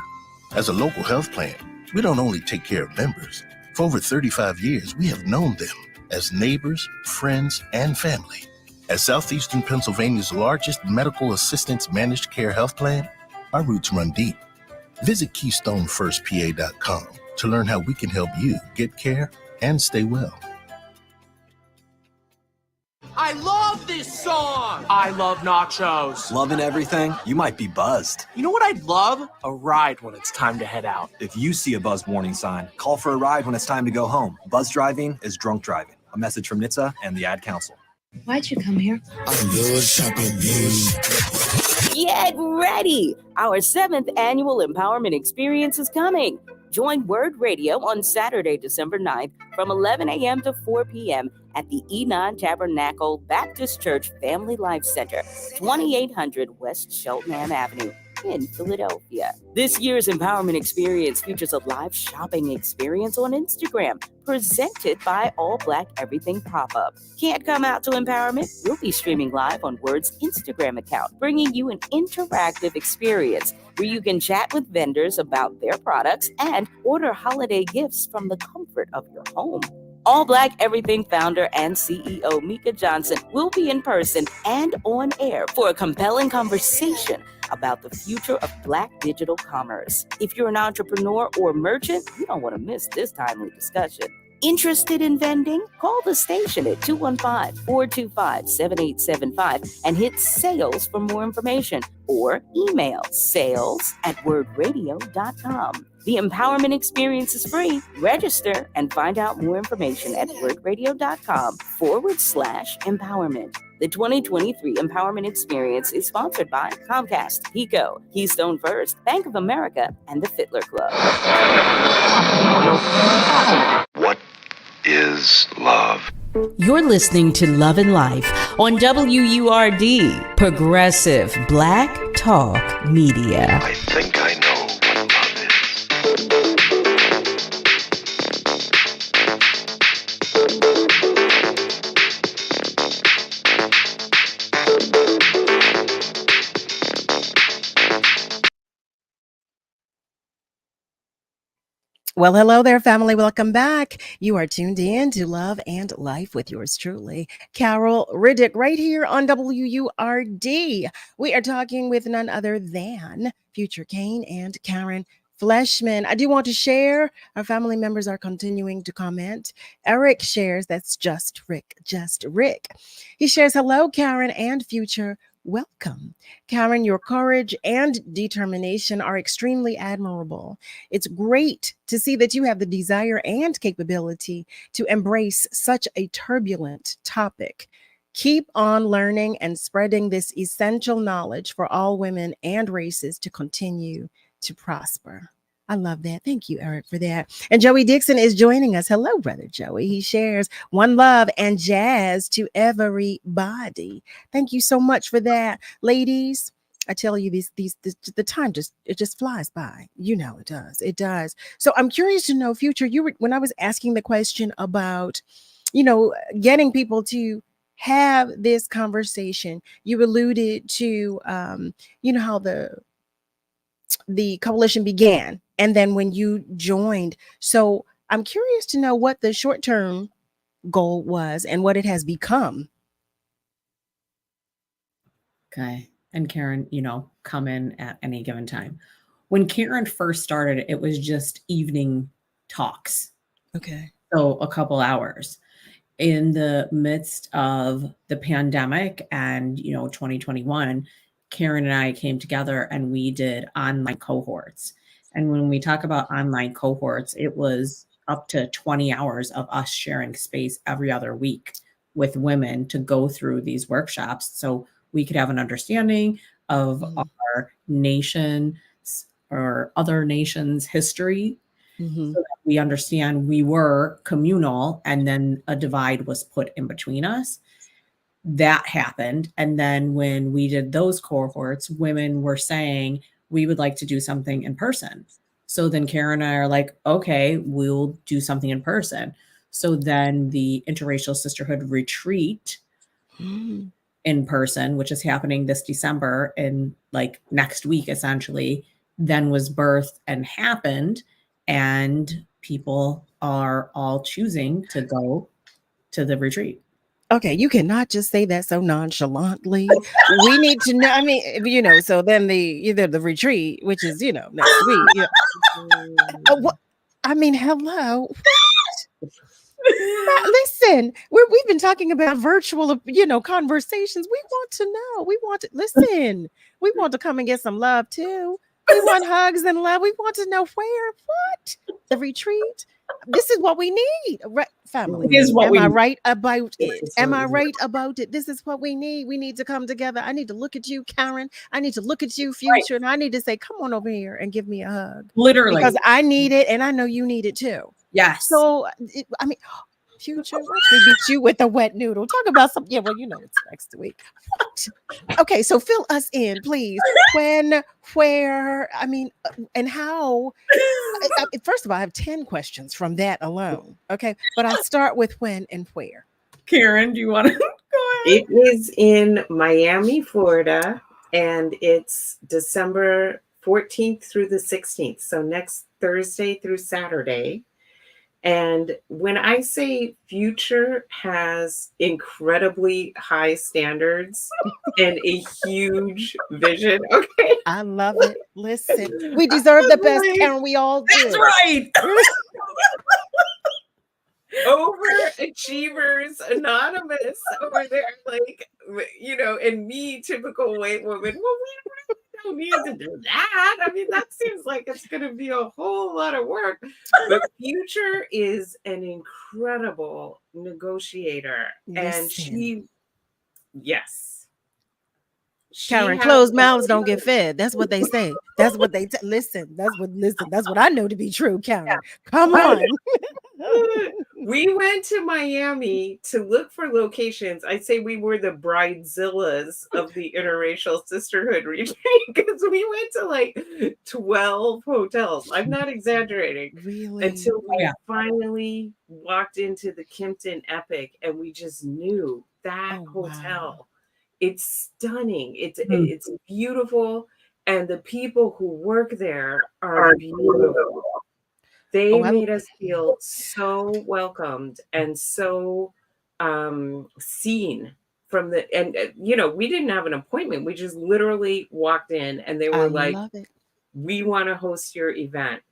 As a local health plan, we don't only take care of members. For over 35 years, we have known them as neighbors, friends, and family. As Southeastern Pennsylvania's largest medical assistance managed care health plan, our roots run deep. Visit KeystoneFirstPA.com to learn how we can help you get care and stay well. I love this song! I love nachos. Loving everything? You might be buzzed. You know what I'd love? A ride when it's time to head out. If you see a buzz warning sign, call for a ride when it's time to go home. Buzz driving is drunk driving. A message from NHTSA and the Ad Council. Why'd you come here? I'm good shopping. Get ready! Our 7th annual empowerment experience is coming. Join WURD Radio on Saturday, December 9th from 11 a.m. to 4 p.m. at the Enon Tabernacle Baptist Church Family Life Center, 2800 West Cheltenham Avenue in Philadelphia. This year's empowerment experience features a live shopping experience on Instagram presented by All Black Everything Pop-Up. Can't come out to empowerment? We'll be streaming live on WURD's Instagram account, bringing you an interactive experience where you can chat with vendors about their products and order holiday gifts from the comfort of your home. All Black Everything founder and CEO Mika Johnson will be in person and on air for a compelling conversation about the future of Black digital commerce. If you're an entrepreneur or merchant, you don't want to miss this timely discussion. Interested in vending? Call the station at 215-425-7875 and hit sales for more information, or email sales@wordradio.com. The empowerment experience is free. Register and find out more information at wordradio.com/empowerment. The 2023 Empowerment Experience is sponsored by Comcast, Pico, Keystone First, Bank of America, and the Fiddler Club. What is love? You're listening to Love and Life on WURD, Progressive Black Talk Media. I think I know what love is. Well, hello there, family. Welcome back. You are tuned in to Love and Life with yours truly, Carol Riddick, right here on WURD. We are talking with none other than future Cain and Karen Fleshman. I do want to share, our family members are continuing to comment. Eric shares, that's just Rick. He shares, hello, Karen and future. Welcome. Karen, your courage and determination are extremely admirable. It's great to see that you have the desire and capability to embrace such a turbulent topic. Keep on learning and spreading this essential knowledge for all women and races to continue to prosper. I love that. Thank you, Eric, for that. And Joey Dixon is joining us. Hello, brother Joey. He shares one love and jazz to everybody. Thank you so much for that, ladies. I tell you, the time just flies by. You know it does. It does. So I'm curious to know, future. When I was asking the question about, getting people to have this conversation, you alluded to, how the coalition began. And then when you joined, so I'm curious to know what the short-term goal was and what it has become. Okay. And Karen, come in at any given time. When Karen first started, it was just evening talks. Okay. So a couple hours. In the midst of the pandemic and, 2021, Karen and I came together and we did online cohorts. And when we talk about online cohorts, it was up to 20 hours of us sharing space every other week with women to go through these workshops. So we could have an understanding of our nation or other nations' history. So that we understand we were communal and then a divide was put in between us. That happened. And then when we did those cohorts, women were saying, we would like to do something in person. So then Karen and I are like, okay, we'll do something in person. So then the Interracial Sisterhood retreat in person, which is happening this December and like next week, essentially, then was birthed and happened. And people are all choosing to go to the retreat. Okay, you cannot just say that so nonchalantly. We need to know. I mean, so then either the retreat, which is next week. I mean, hello. Listen, we've been talking about virtual, conversations. We want to know. We want to listen. We want to come and get some love too. We want hugs and love. We want to know what the retreat. This is what we need, right, family? Am I right about it? Am I right about it? This is what we need. We need to come together. I need to look at you, Karen. I need to look at you, Future, and I need to say, "Come on over here and give me a hug." Literally, because I need it, and I know you need it too. Yes. So, I mean, Future, watch me beat you with a wet noodle. Talk about something. Yeah, well, it's next week. What? Okay, so fill us in, please. When, where, and how. First of all, I have 10 questions from that alone. Okay, but I'll start with when and where. Karen, do you want to go ahead? It is in Miami, Florida, and it's December 14th through the 16th. So next Thursday through Saturday. And when I say Future has incredibly high standards and a huge vision, okay? I love it. Listen, we deserve the best, Karen. We all do. That's right. Overachievers Anonymous over there, and me, typical white woman. Well, we don't need to do that. I mean, that seems like it's going to be a whole lot of work. But Future is an incredible negotiator, and Karen, closed mouths don't get fed. That's what they say. That's what they listen. That's what I know to be true, Karen. Come on. We went to Miami to look for locations. I'd say we were the bridezillas of the Interracial Sisterhood retreat because we went to like 12 hotels. I'm not exaggerating. Really? Until we finally walked into the Kimpton Epic and we just knew that hotel. Wow. It's stunning. It's beautiful. And the people who work there are beautiful. They made us feel so welcomed and so seen from we didn't have an appointment. We just literally walked in and they were we want to host your event.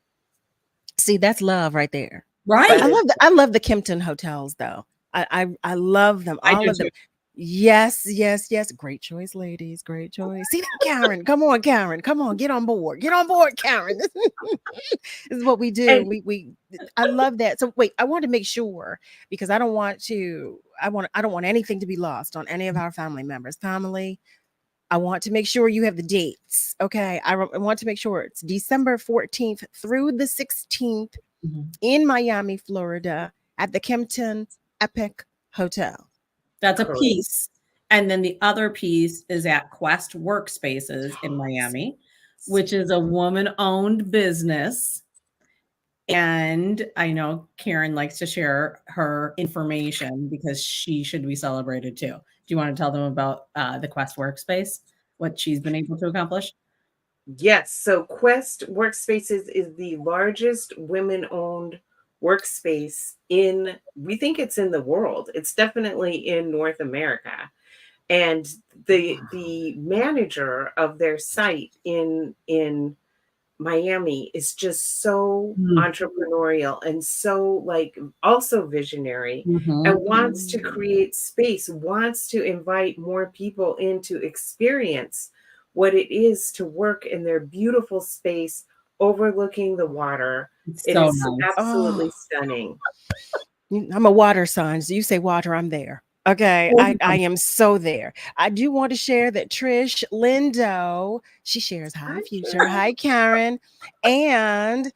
See, that's love right there. Right. I love the Kimpton hotels though. I love them. All of them. Yes. Great choice, ladies. Great choice. See that, Karen? Come on, Karen. Come on, get on board. Get on board, Karen. This is what we do. I love that. So wait, I want to make sure because I don't want anything to be lost on any of our family members. Family, I want to make sure you have the dates. Okay. I want to make sure it's December 14th through the 16th in Miami, Florida at the Kimpton Epic Hotel. That's a piece. And then the other piece is at Quest Workspaces in Miami, which is a woman-owned business. And I know Karen likes to share her information because she should be celebrated too. Do you want to tell them about the Quest Workspace, what she's been able to accomplish? Yes. So Quest Workspaces is the largest women-owned workspace we think it's in the world. It's definitely in North America. And the manager of their site in Miami is just so entrepreneurial and so also visionary and wants to create space, wants to invite more people in to experience what it is to work in their beautiful space overlooking the water. It is absolutely stunning. I'm a water sign. So you say water, I'm there. Okay, I am so there. I do want to share that Trish Lindo, she shares hi future, hi Karen, and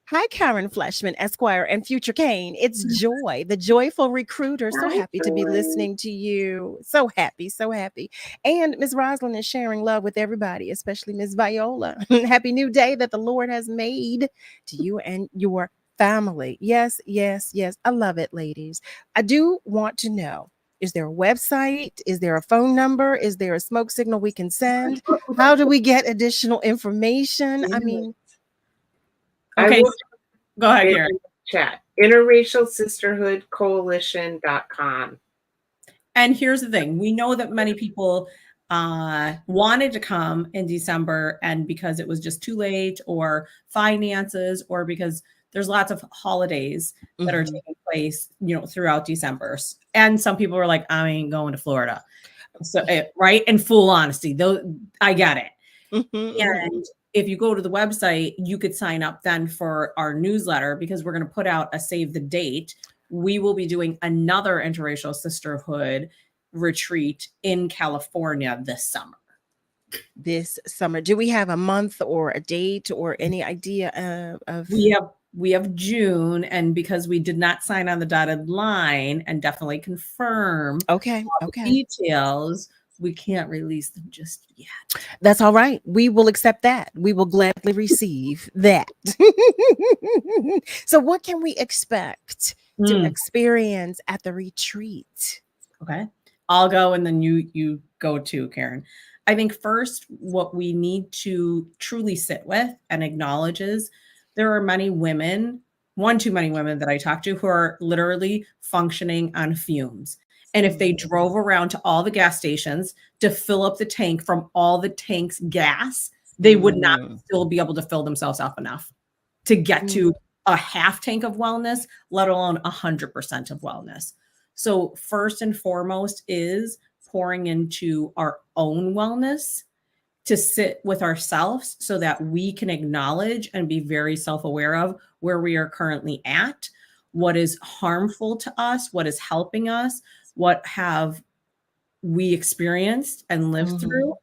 hi, Karen Fleshman, Esquire, and future Cain. It's Joy, the joyful recruiter. So happy to be listening to you. So happy, so happy. And Ms. Roslyn is sharing love with everybody, especially Ms. Viola. Happy new day that the Lord has made to you and your family. Yes, yes, yes. I love it, ladies. I do want to know, is there a website? Is there a phone number? Is there a smoke signal we can send? How do we get additional information? I mean, Okay, I will go ahead, in Karen. the chat. Interracial Sisterhood Coalition.com. And here's the thing. We know that many people wanted to come in December, and because it was just too late, or finances, or because there's lots of holidays that are taking place, throughout December. And some people were like, I ain't going to Florida. So, right. In full honesty, though, I get it. And if you go to the website, you could sign up then for our newsletter, because we're going to put out a save the date. We will be doing another Interracial Sisterhood retreat in California this summer. This summer, do we have a month or a date or any idea of? We have June, and because we did not sign on the dotted line and definitely confirm details, we can't release them just yet. That's all right. We will accept that. We will gladly receive that. So what can we expect to experience at the retreat? Okay. I'll go, and then you go too, Karen. I think first, what we need to truly sit with and acknowledge is there are many women, one too many women that I talk to, who are literally functioning on fumes. And if they drove around to all the gas stations to fill up the tank from all the tank's gas, they would not still be able to fill themselves up enough to get to a half tank of wellness, let alone 100% of wellness. So first and foremost is pouring into our own wellness, to sit with ourselves so that we can acknowledge and be very self-aware of where we are currently at, what is harmful to us, what is helping us, what have we experienced and lived through,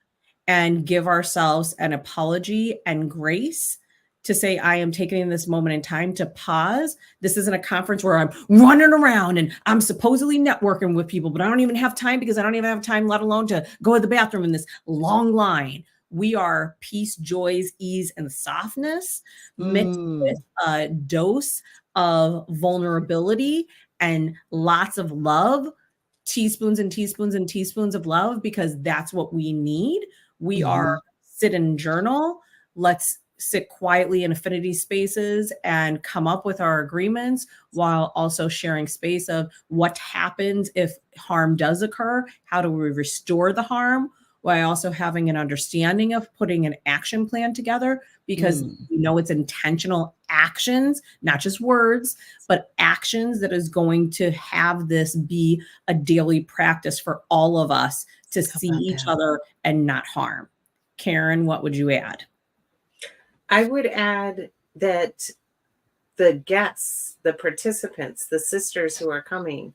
and give ourselves an apology and grace to say, I am taking this moment in time to pause. This isn't a conference where I'm running around and I'm supposedly networking with people, but I don't even have time, because I don't even have time, let alone to go to the bathroom in this long line. We are peace, joys, ease, and softness mixed with a dose of vulnerability and lots of love, teaspoons and teaspoons and teaspoons of love, because that's what we need. We are sit and journal. Let's sit quietly in affinity spaces and come up with our agreements, while also sharing space of what happens if harm does occur. How do we restore the harm, while also having an understanding of putting an action plan together, because we know it's intentional actions, not just words, but actions that is going to have this be a daily practice for all of us to see each other and not harm. Karen, what would you add? I would add that the guests, the participants, the sisters who are coming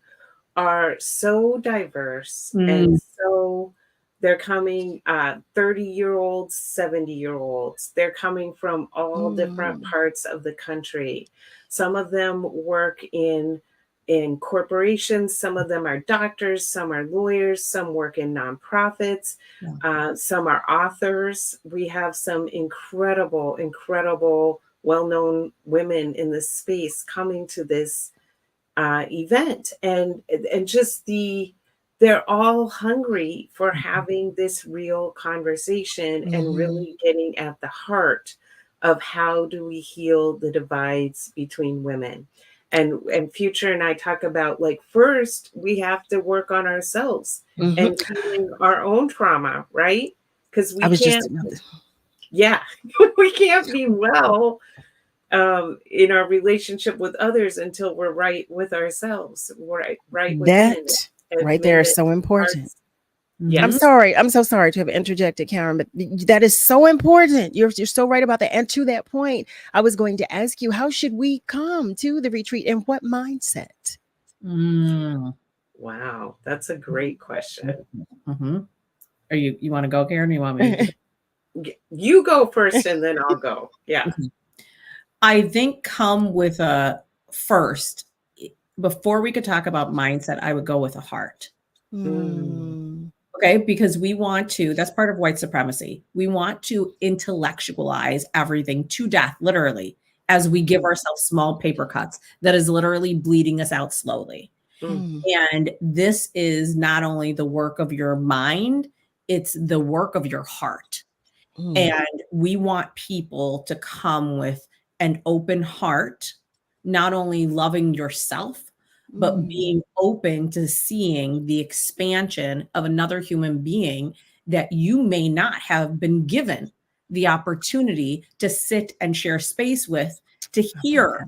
are so diverse, and so they're coming 30-year-olds, 70-year-olds. They're coming from all different parts of the country. Some of them work in corporations, some of them are doctors, some are lawyers, some work in nonprofits, some are authors. We have some incredible, well-known women in this space coming to this event, and just they're all hungry for having this real conversation and really getting at the heart of how do we heal the divides between women. And Future and I talk about, like, first we have to work on ourselves and healing our own trauma, right? Because we can't we can't be well in our relationship with others until we're right with ourselves, right within. That right there is so important. Yeah. I'm sorry. I'm so sorry to have interjected, Karen, but that is so important. You're so right about that. And to that point, I was going to ask you, how should we come to the retreat and what mindset? Wow, that's a great question. Mm-hmm. Are you want to go, Karen? Or you want me to? You go first and then I'll go. Yeah. I think come with a first, before we could talk about mindset, I would go with a heart. Okay, because we want to, that's part of white supremacy. We want to intellectualize everything to death, literally, as we give ourselves small paper cuts that is literally bleeding us out slowly. And this is not only the work of your mind, it's the work of your heart. And we want people to come with an open heart, not only loving yourself, but being open to seeing the expansion of another human being that you may not have been given the opportunity to sit and share space with, to hear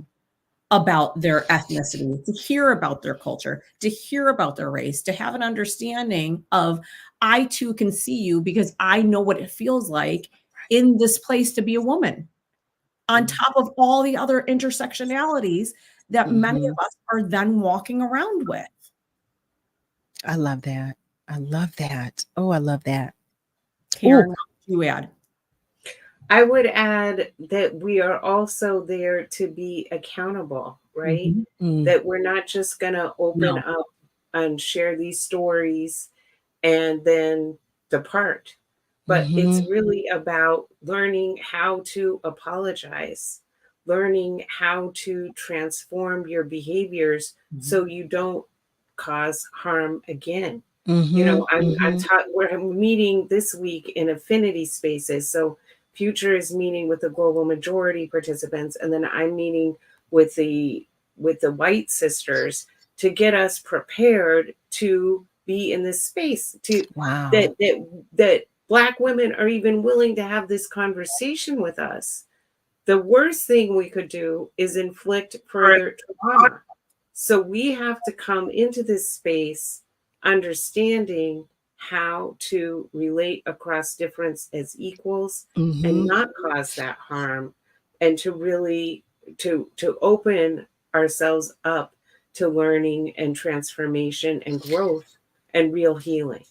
about their ethnicity, to hear about their culture, to hear about their race, to have an understanding of, I too can see you because I know what it feels like in this place to be a woman, on top of all the other intersectionalities that many of us are then walking around with. I love that. I love that. Oh, I love that. Karen, what would you add? I would add that we are also there to be accountable, right? That we're not just going to open up and share these stories and then depart. But it's really about learning how to apologize, learning how to transform your behaviors so you don't cause harm again. You know, I'm taught, we're meeting this week in affinity spaces. So Future is meeting with the global majority participants, and then I'm meeting with the white sisters to get us prepared to be in this space, to that Black women are even willing to have this conversation with us. The worst thing we could do is inflict further trauma. So we have to come into this space understanding how to relate across difference as equals and not cause that harm, and to really to open ourselves up to learning and transformation and growth and real healing.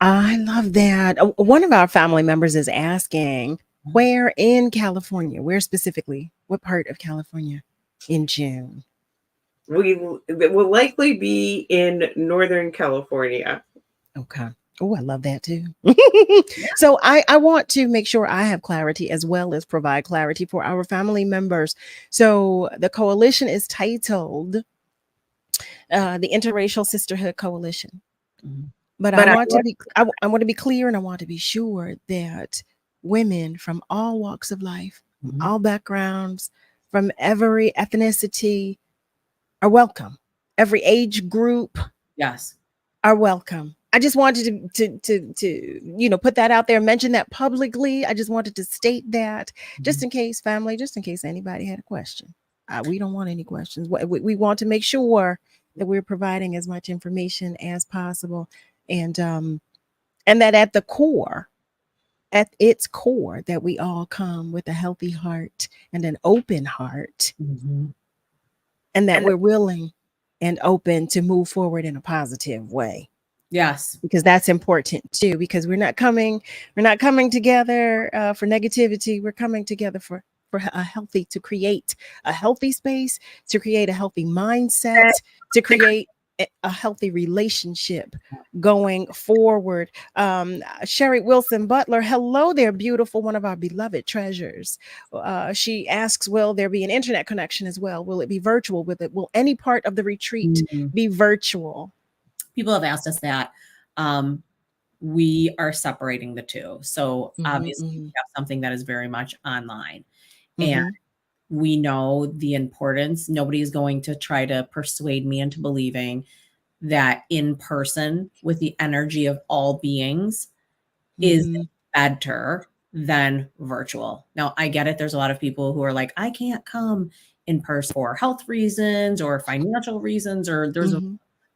I love that. One of our family members is asking, where in California? Where specifically? What part of California in June? We will likely be in Northern California. Okay. Oh, I love that too. So I want to make sure I have clarity as well as provide clarity for our family members. So the coalition is titled the Interracial Sisterhood Coalition. But I want to be clear, and I want to be sure that women from all walks of life, from all backgrounds, from every ethnicity are welcome. Every age group, are welcome. I just wanted to put that out there, mention that publicly. I just wanted to state that, just in case, family, just in case anybody had a question. We don't want any questions. We want to make sure that we're providing as much information as possible, and that at its core, that we all come with a healthy heart and an open heart, and that we're willing and open to move forward in a positive way. Yes, because that's important too. Because we're not coming together for negativity. We're coming together for a healthy, to create a healthy space, to create a healthy mindset, to create a healthy relationship going forward. Sherry Wilson Butler, hello there, beautiful, one of our beloved treasures. She asks, will there be an internet connection as well? Will it be virtual? Will any part of the retreat be virtual? People have asked us that. We are separating the two. So obviously we have something that is very much online. And we know the importance. Nobody is going to try to persuade me into believing that in person with the energy of all beings is better than virtual. Now, I get it. There's a lot of people who are like, I can't come in person for health reasons or financial reasons, or there's a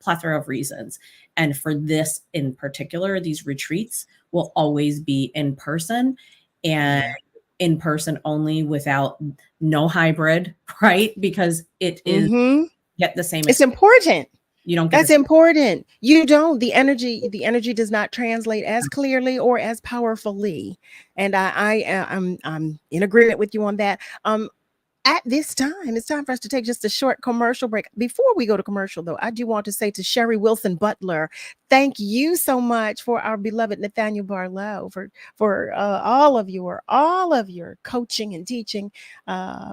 plethora of reasons. And for this in particular, these retreats will always be in person, and in person only, without no hybrid, right? Because it is get the same. It's important. You don't get That's important. You don't. The energy does not translate as clearly or as powerfully. And I'm in agreement with you on that. At this time, it's time for us to take just a short commercial break. Before we go to commercial, though, I do want to say to Sherry Wilson Butler, thank you so much for our beloved Nathaniel Barlow for all of your coaching and teaching,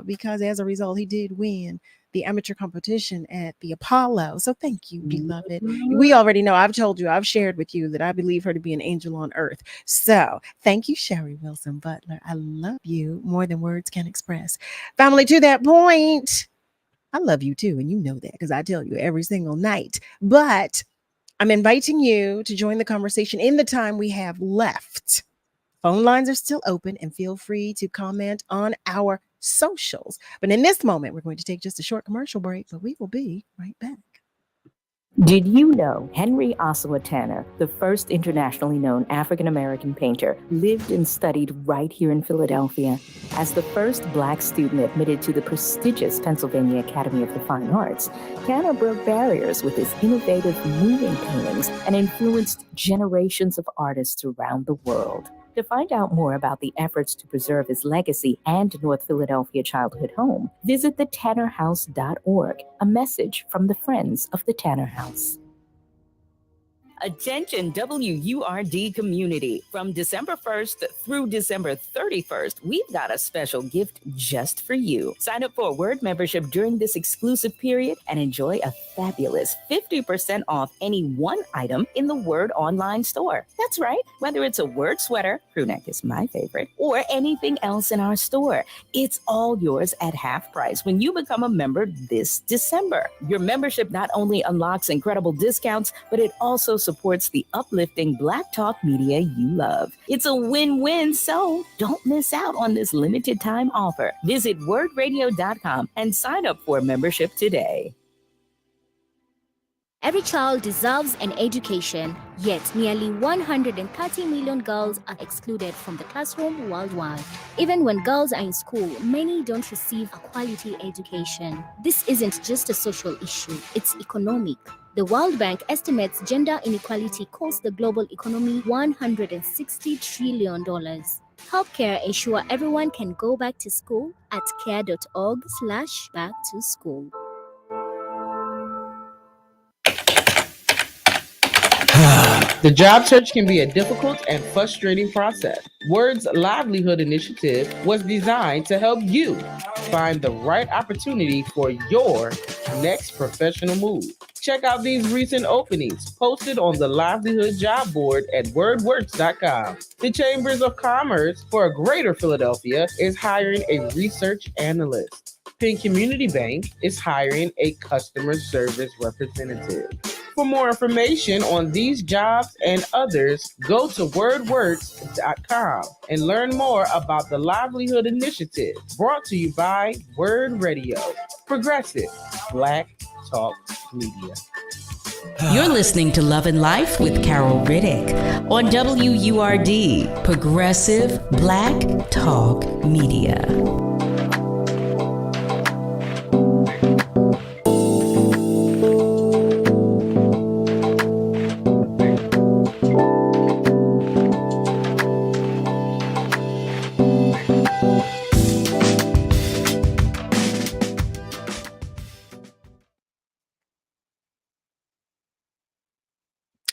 because as a result, he did win the amateur competition at the Apollo. So thank you, beloved. We already know, I've told you, I've shared with you that I believe her to be an angel on earth. So thank you, Sherry Wilson Butler. I love you more than words can express. Family, to that point, I love you too. And you know that because I tell you every single night. But I'm inviting you to join the conversation in the time we have left. Phone lines are still open and feel free to comment on our socials. But in this moment, we're going to take just a short commercial break, but we will be right back. Did you know Henry Ossawa Tanner, the first internationally known African-American painter, lived and studied right here in Philadelphia? As the first Black student admitted to the prestigious Pennsylvania Academy of the Fine Arts, Tanner broke barriers with his innovative moving paintings and influenced generations of artists around the world. To find out more about the efforts to preserve his legacy and North Philadelphia childhood home, visit thetannerhouse.org, a message from the Friends of the Tanner House. Attention WURD community. From December 1st through December 31st, we've got a special gift just for you. Sign up for a WURD membership during this exclusive period and enjoy a fabulous 50% off any one item in the WURD online store. That's right. Whether it's a WURD sweater, crew neck is my favorite, or anything else in our store, it's all yours at half price when you become a member this December. Your membership not only unlocks incredible discounts, but it also supports the uplifting Black Talk media you love. It's a win-win, so don't miss out on this limited time offer. Visit wordradio.com and sign up for a membership today. Every child deserves an education, yet nearly 130 million girls are excluded from the classroom worldwide. Even when girls are in school, many don't receive a quality education. This isn't just a social issue, it's economic. The World Bank estimates gender inequality costs the global economy $160 trillion. Help CARE ensure everyone can go back to school at care.org/back-to-school. The job search can be a difficult and frustrating process. WURD's Livelihood Initiative was designed to help you find the right opportunity for your next professional move. Check out these recent openings posted on the Livelihood job board at wordworks.com. The Chambers of Commerce for Greater Philadelphia is hiring a research analyst. Penn Community Bank is hiring a customer service representative. For more information on these jobs and others, go to wordworks.com and learn more about the Livelihood Initiative, brought to you by WURD Radio, Progressive Black Talk Media. You're listening to Love and Life with Carol Riddick on WURD, Progressive Black Talk Media.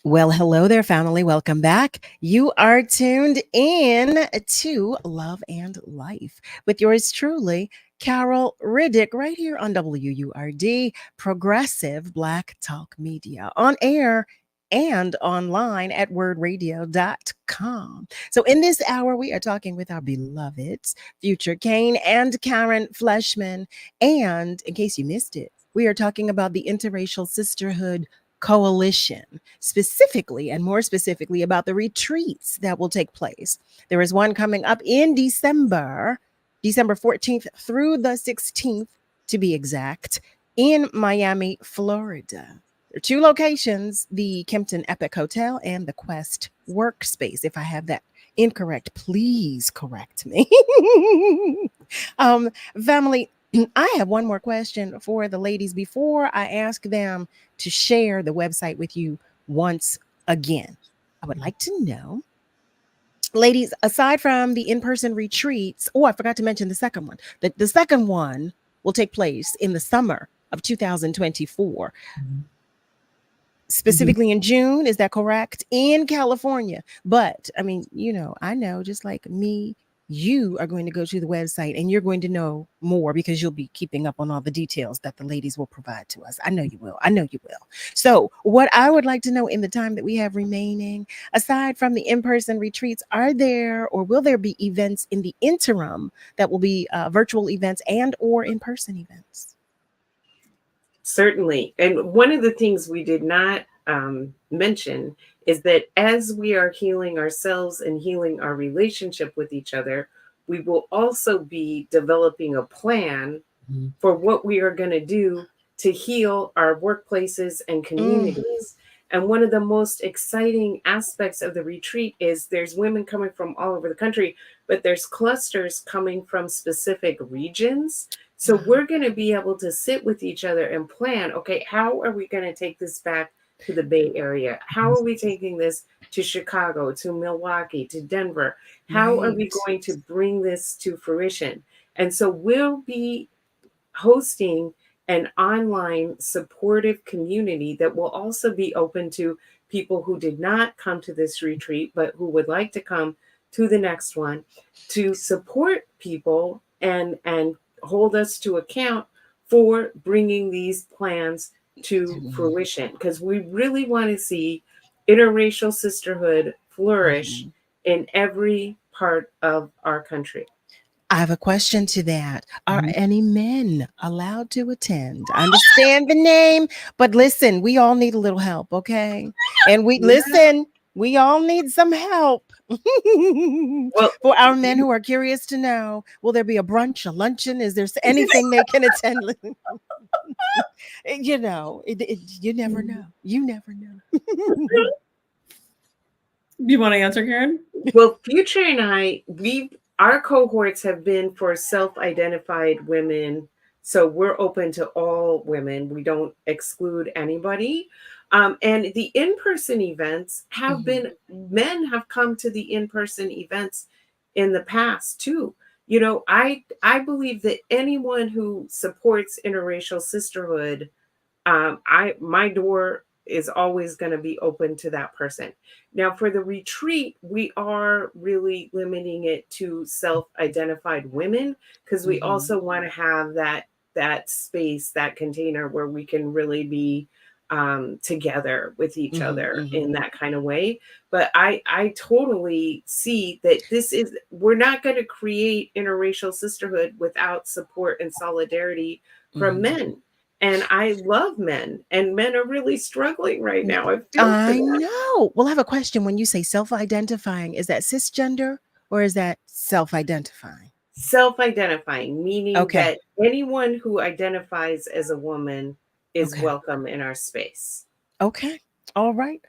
Well, hello there, family. Welcome back. You are tuned in to Love and Life with yours truly, Carol Riddick, right here on WURD, Progressive Black Talk Media, on air and online at wordradio.com. So in this hour, we are talking with our beloveds, future Cain and Karen Fleshman. And in case you missed it, we are talking about the Interracial Sisterhood Coalition, specifically and more specifically about the retreats that will take place. There is one coming up in December 14th through the 16th, to be exact, in Miami, Florida. There are two locations, the Kempton Epic Hotel and the Quest Workspace. If I have that incorrect, please correct me. Family, I have one more question for the ladies before I ask them to share the website with you once again. I would like to know, ladies, aside from the in-person retreats, I forgot to mention the second one. The second one will take place in the summer of 2024. Specifically in June, is that correct? In California. But I mean, I know just like me, you are going to go to the website and you're going to know more because you'll be keeping up on all the details that the ladies will provide to us. I know you will. I know you will. So what I would like to know in the time that we have remaining, aside from the in-person retreats, are there or will there be events in the interim that will be virtual events and or in-person events? Certainly. And one of the things we did not mention is that as we are healing ourselves and healing our relationship with each other, we will also be developing a plan for what we are going to do to heal our workplaces and communities. And one of the most exciting aspects of the retreat is there's women coming from all over the country, but there's clusters coming from specific regions. So we're going to be able to sit with each other and plan, okay, how are we going to take this back to the Bay Area? How are we taking this to Chicago, to Milwaukee, to Denver? How are we going to bring this to fruition? And so we'll be hosting an online supportive community that will also be open to people who did not come to this retreat, but who would like to come to the next one to support people and hold us to account for bringing these plans to fruition, because we really want to see interracial sisterhood flourish in every part of our country. I have a question to that. Are any men allowed to attend? I understand the name, but listen, we all need a little help, okay? And we all need some help. Well, for our men who are curious to know, will there be a brunch, a luncheon? Is there anything they can attend? You never know. You never know. Do you want to answer, Karen? Well, Future and I, our cohorts have been for self-identified women. So we're open to all women. We don't exclude anybody. And the in-person events have been, men have come to the in-person events in the past too. I believe that anyone who supports interracial sisterhood, my door is always going to be open to that person. Now, for the retreat, we are really limiting it to self-identified women because we also want to have that space, that container where we can really be together with each other in that kind of way. But I totally see that we're not going to create interracial sisterhood without support and solidarity from men. And I love men, and men are really struggling right now. I know. Well, I have a question. When you say self-identifying, is that cisgender or is that self-identifying? Self-identifying, meaning that anyone who identifies as a woman is welcome in our space. Okay. All right.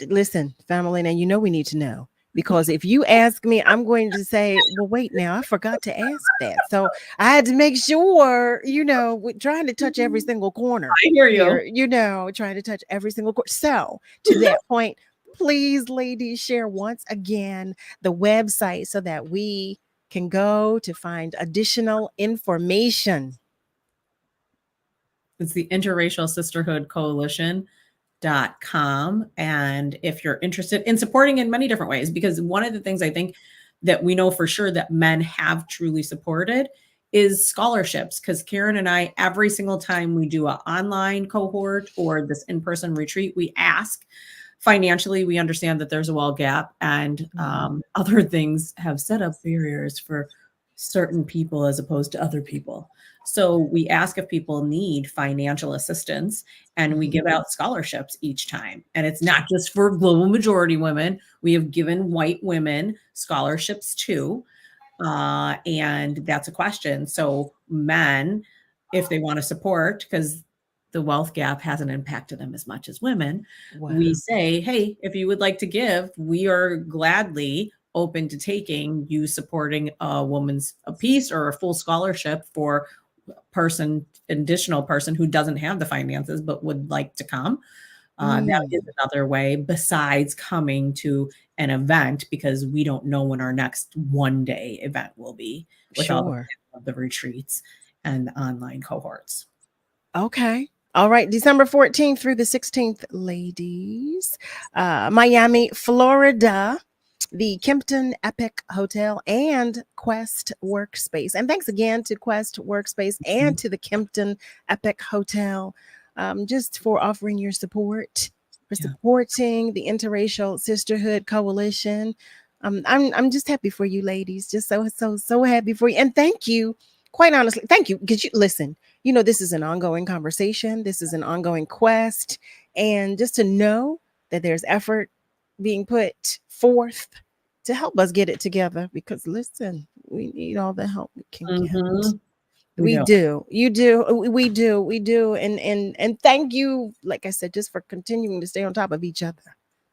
Listen, family, now we need to know. Because if you ask me, I'm going to say, well, wait now, I forgot to ask that. So I had to make sure, we're trying to touch every single corner. I hear you. Here, trying to touch every single corner. So to that point, please, ladies, share once again the website so that we can go to find additional information. It's the Interracial Sisterhood Coalition.com. And if you're interested in supporting in many different ways, because one of the things I think that we know for sure that men have truly supported is scholarships. Because Karen and I, every single time we do an online cohort or this in-person retreat, we ask financially, we understand that there's a wealth gap and other things have set up barriers for certain people as opposed to other people. So we ask if people need financial assistance and we give out scholarships each time. And it's not just for global majority women. We have given white women scholarships too. And that's a question. So men, if they want to support, because the wealth gap hasn't impacted them as much as women, we say, hey, if you would like to give, we are gladly open to taking you supporting a woman's a piece or a full scholarship for additional person who doesn't have the finances but would like to come. That is another way besides coming to an event, because we don't know when our next one-day event will be with all of the retreats and the online cohorts. Okay. All right. December 14th through the 16th, ladies. Miami, Florida, the Kimpton Epic Hotel and Quest Workspace. And thanks again to Quest Workspace and to the Kimpton Epic Hotel, just for offering your support, for supporting the Interracial Sisterhood Coalition. I'm just happy for you, ladies. Just so happy for you. And thank you. Quite honestly, thank you. Because you listen, you know, this is an ongoing conversation. This is an ongoing quest. And just to know that there's effort being put forth to help us get it together, because listen, we need all the help we can get. We do. You do. We do. We do. And thank you, like I said, just for continuing to stay on top of each other.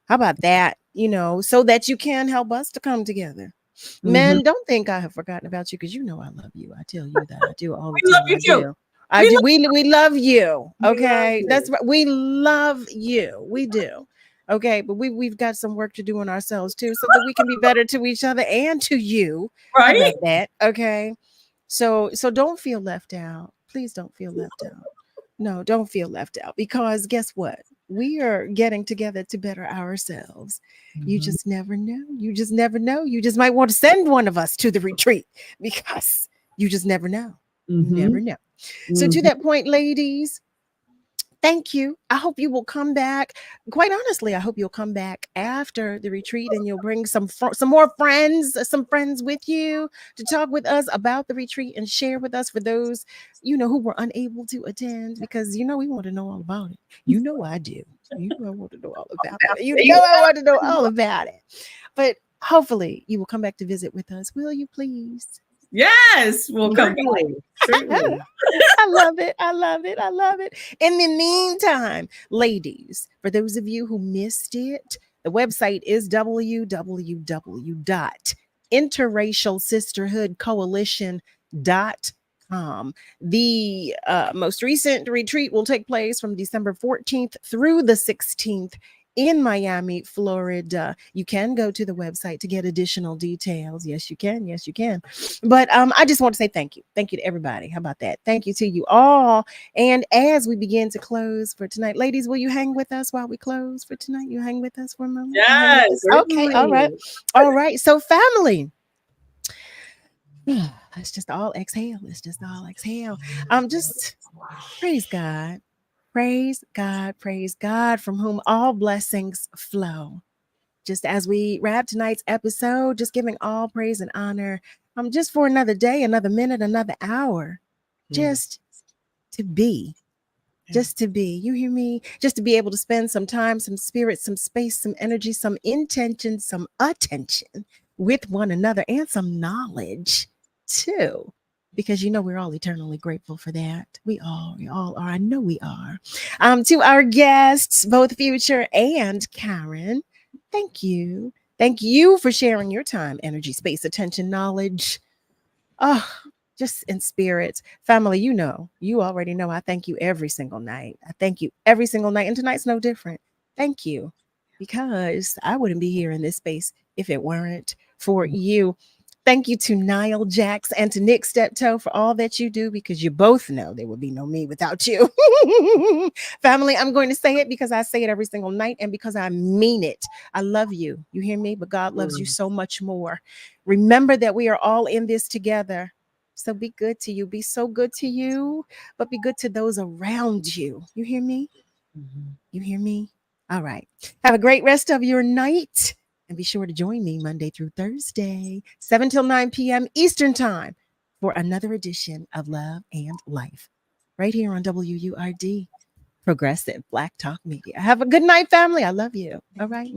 How about that? You know, so that you can help us to come together. Men, don't think I have forgotten about you, because you know I love you. I tell you that I do all the time. We love you too. I do. We love you. Okay, that's right. We love you. We do. Okay, but we've got some work to do on ourselves too, so that we can be better to each other and to you. Right. How about that? Okay. So don't feel left out. Please don't feel left out. No, don't feel left out, because guess what? We are getting together to better ourselves. You just never know. You just never know. You just might want to send one of us to the retreat, because you just never know. You never know. So to that point, ladies, thank you. I hope you will come back. Quite honestly, I hope you'll come back after the retreat and you'll bring some more friends, some friends with you to talk with us about the retreat and share with us, for those, you know, who were unable to attend, because, you know, we want to know all about it. You know, I do. You know, I want to know all about it. You know, I want to know all about it. But hopefully you will come back to visit with us. Will you please? Yes, we'll come back. I love it. I love it. I love it. In the meantime, ladies, for those of you who missed it, the website is www.interracialsisterhoodcoalition.com. The most recent retreat will take place from December 14th through the 16th in Miami, Florida. You can go to the website to get additional details. Yes, you can. Yes, you can. But I just want to say thank you. Thank you to everybody. How about that? Thank you to you all. And as we begin to close for tonight, ladies, will you hang with us while we close for tonight? You hang with us for a moment? Yes. Okay. All right. All right. So family, let's just all exhale. Let's just all exhale. Just praise God. Praise God, from whom all blessings flow. Just as we wrap tonight's episode, just giving all praise and honor, just for another day, another minute, another hour, just to be, you hear me? Just to be able to spend some time, some spirit, some space, some energy, some intention, some attention with one another, and some knowledge too. Because, you know, we're all eternally grateful for that. We all are. I know we are. To our guests, both Future and Karen, thank you. Thank you for sharing your time, energy, space, attention, knowledge. Oh, just in spirit. Family, you know, you already know I thank you every single night. I thank you every single night. And tonight's no different. Thank you. Because I wouldn't be here in this space if it weren't for you. Thank you to Niall Jax and to Nick Steptoe for all that you do, because you both know there would be no me without you. Family, I'm going to say it because I say it every single night and because I mean it. I love you. You hear me? But God loves you so much more. Remember that we are all in this together. So be good to you. Be so good to you, but be good to those around you. You hear me? You hear me? All right. Have a great rest of your night. And be sure to join me Monday through Thursday, 7 till 9 p.m. Eastern Time, for another edition of Love and Life, right here on WURD, Progressive Black Talk Media. Have a good night, family. I love you. All right.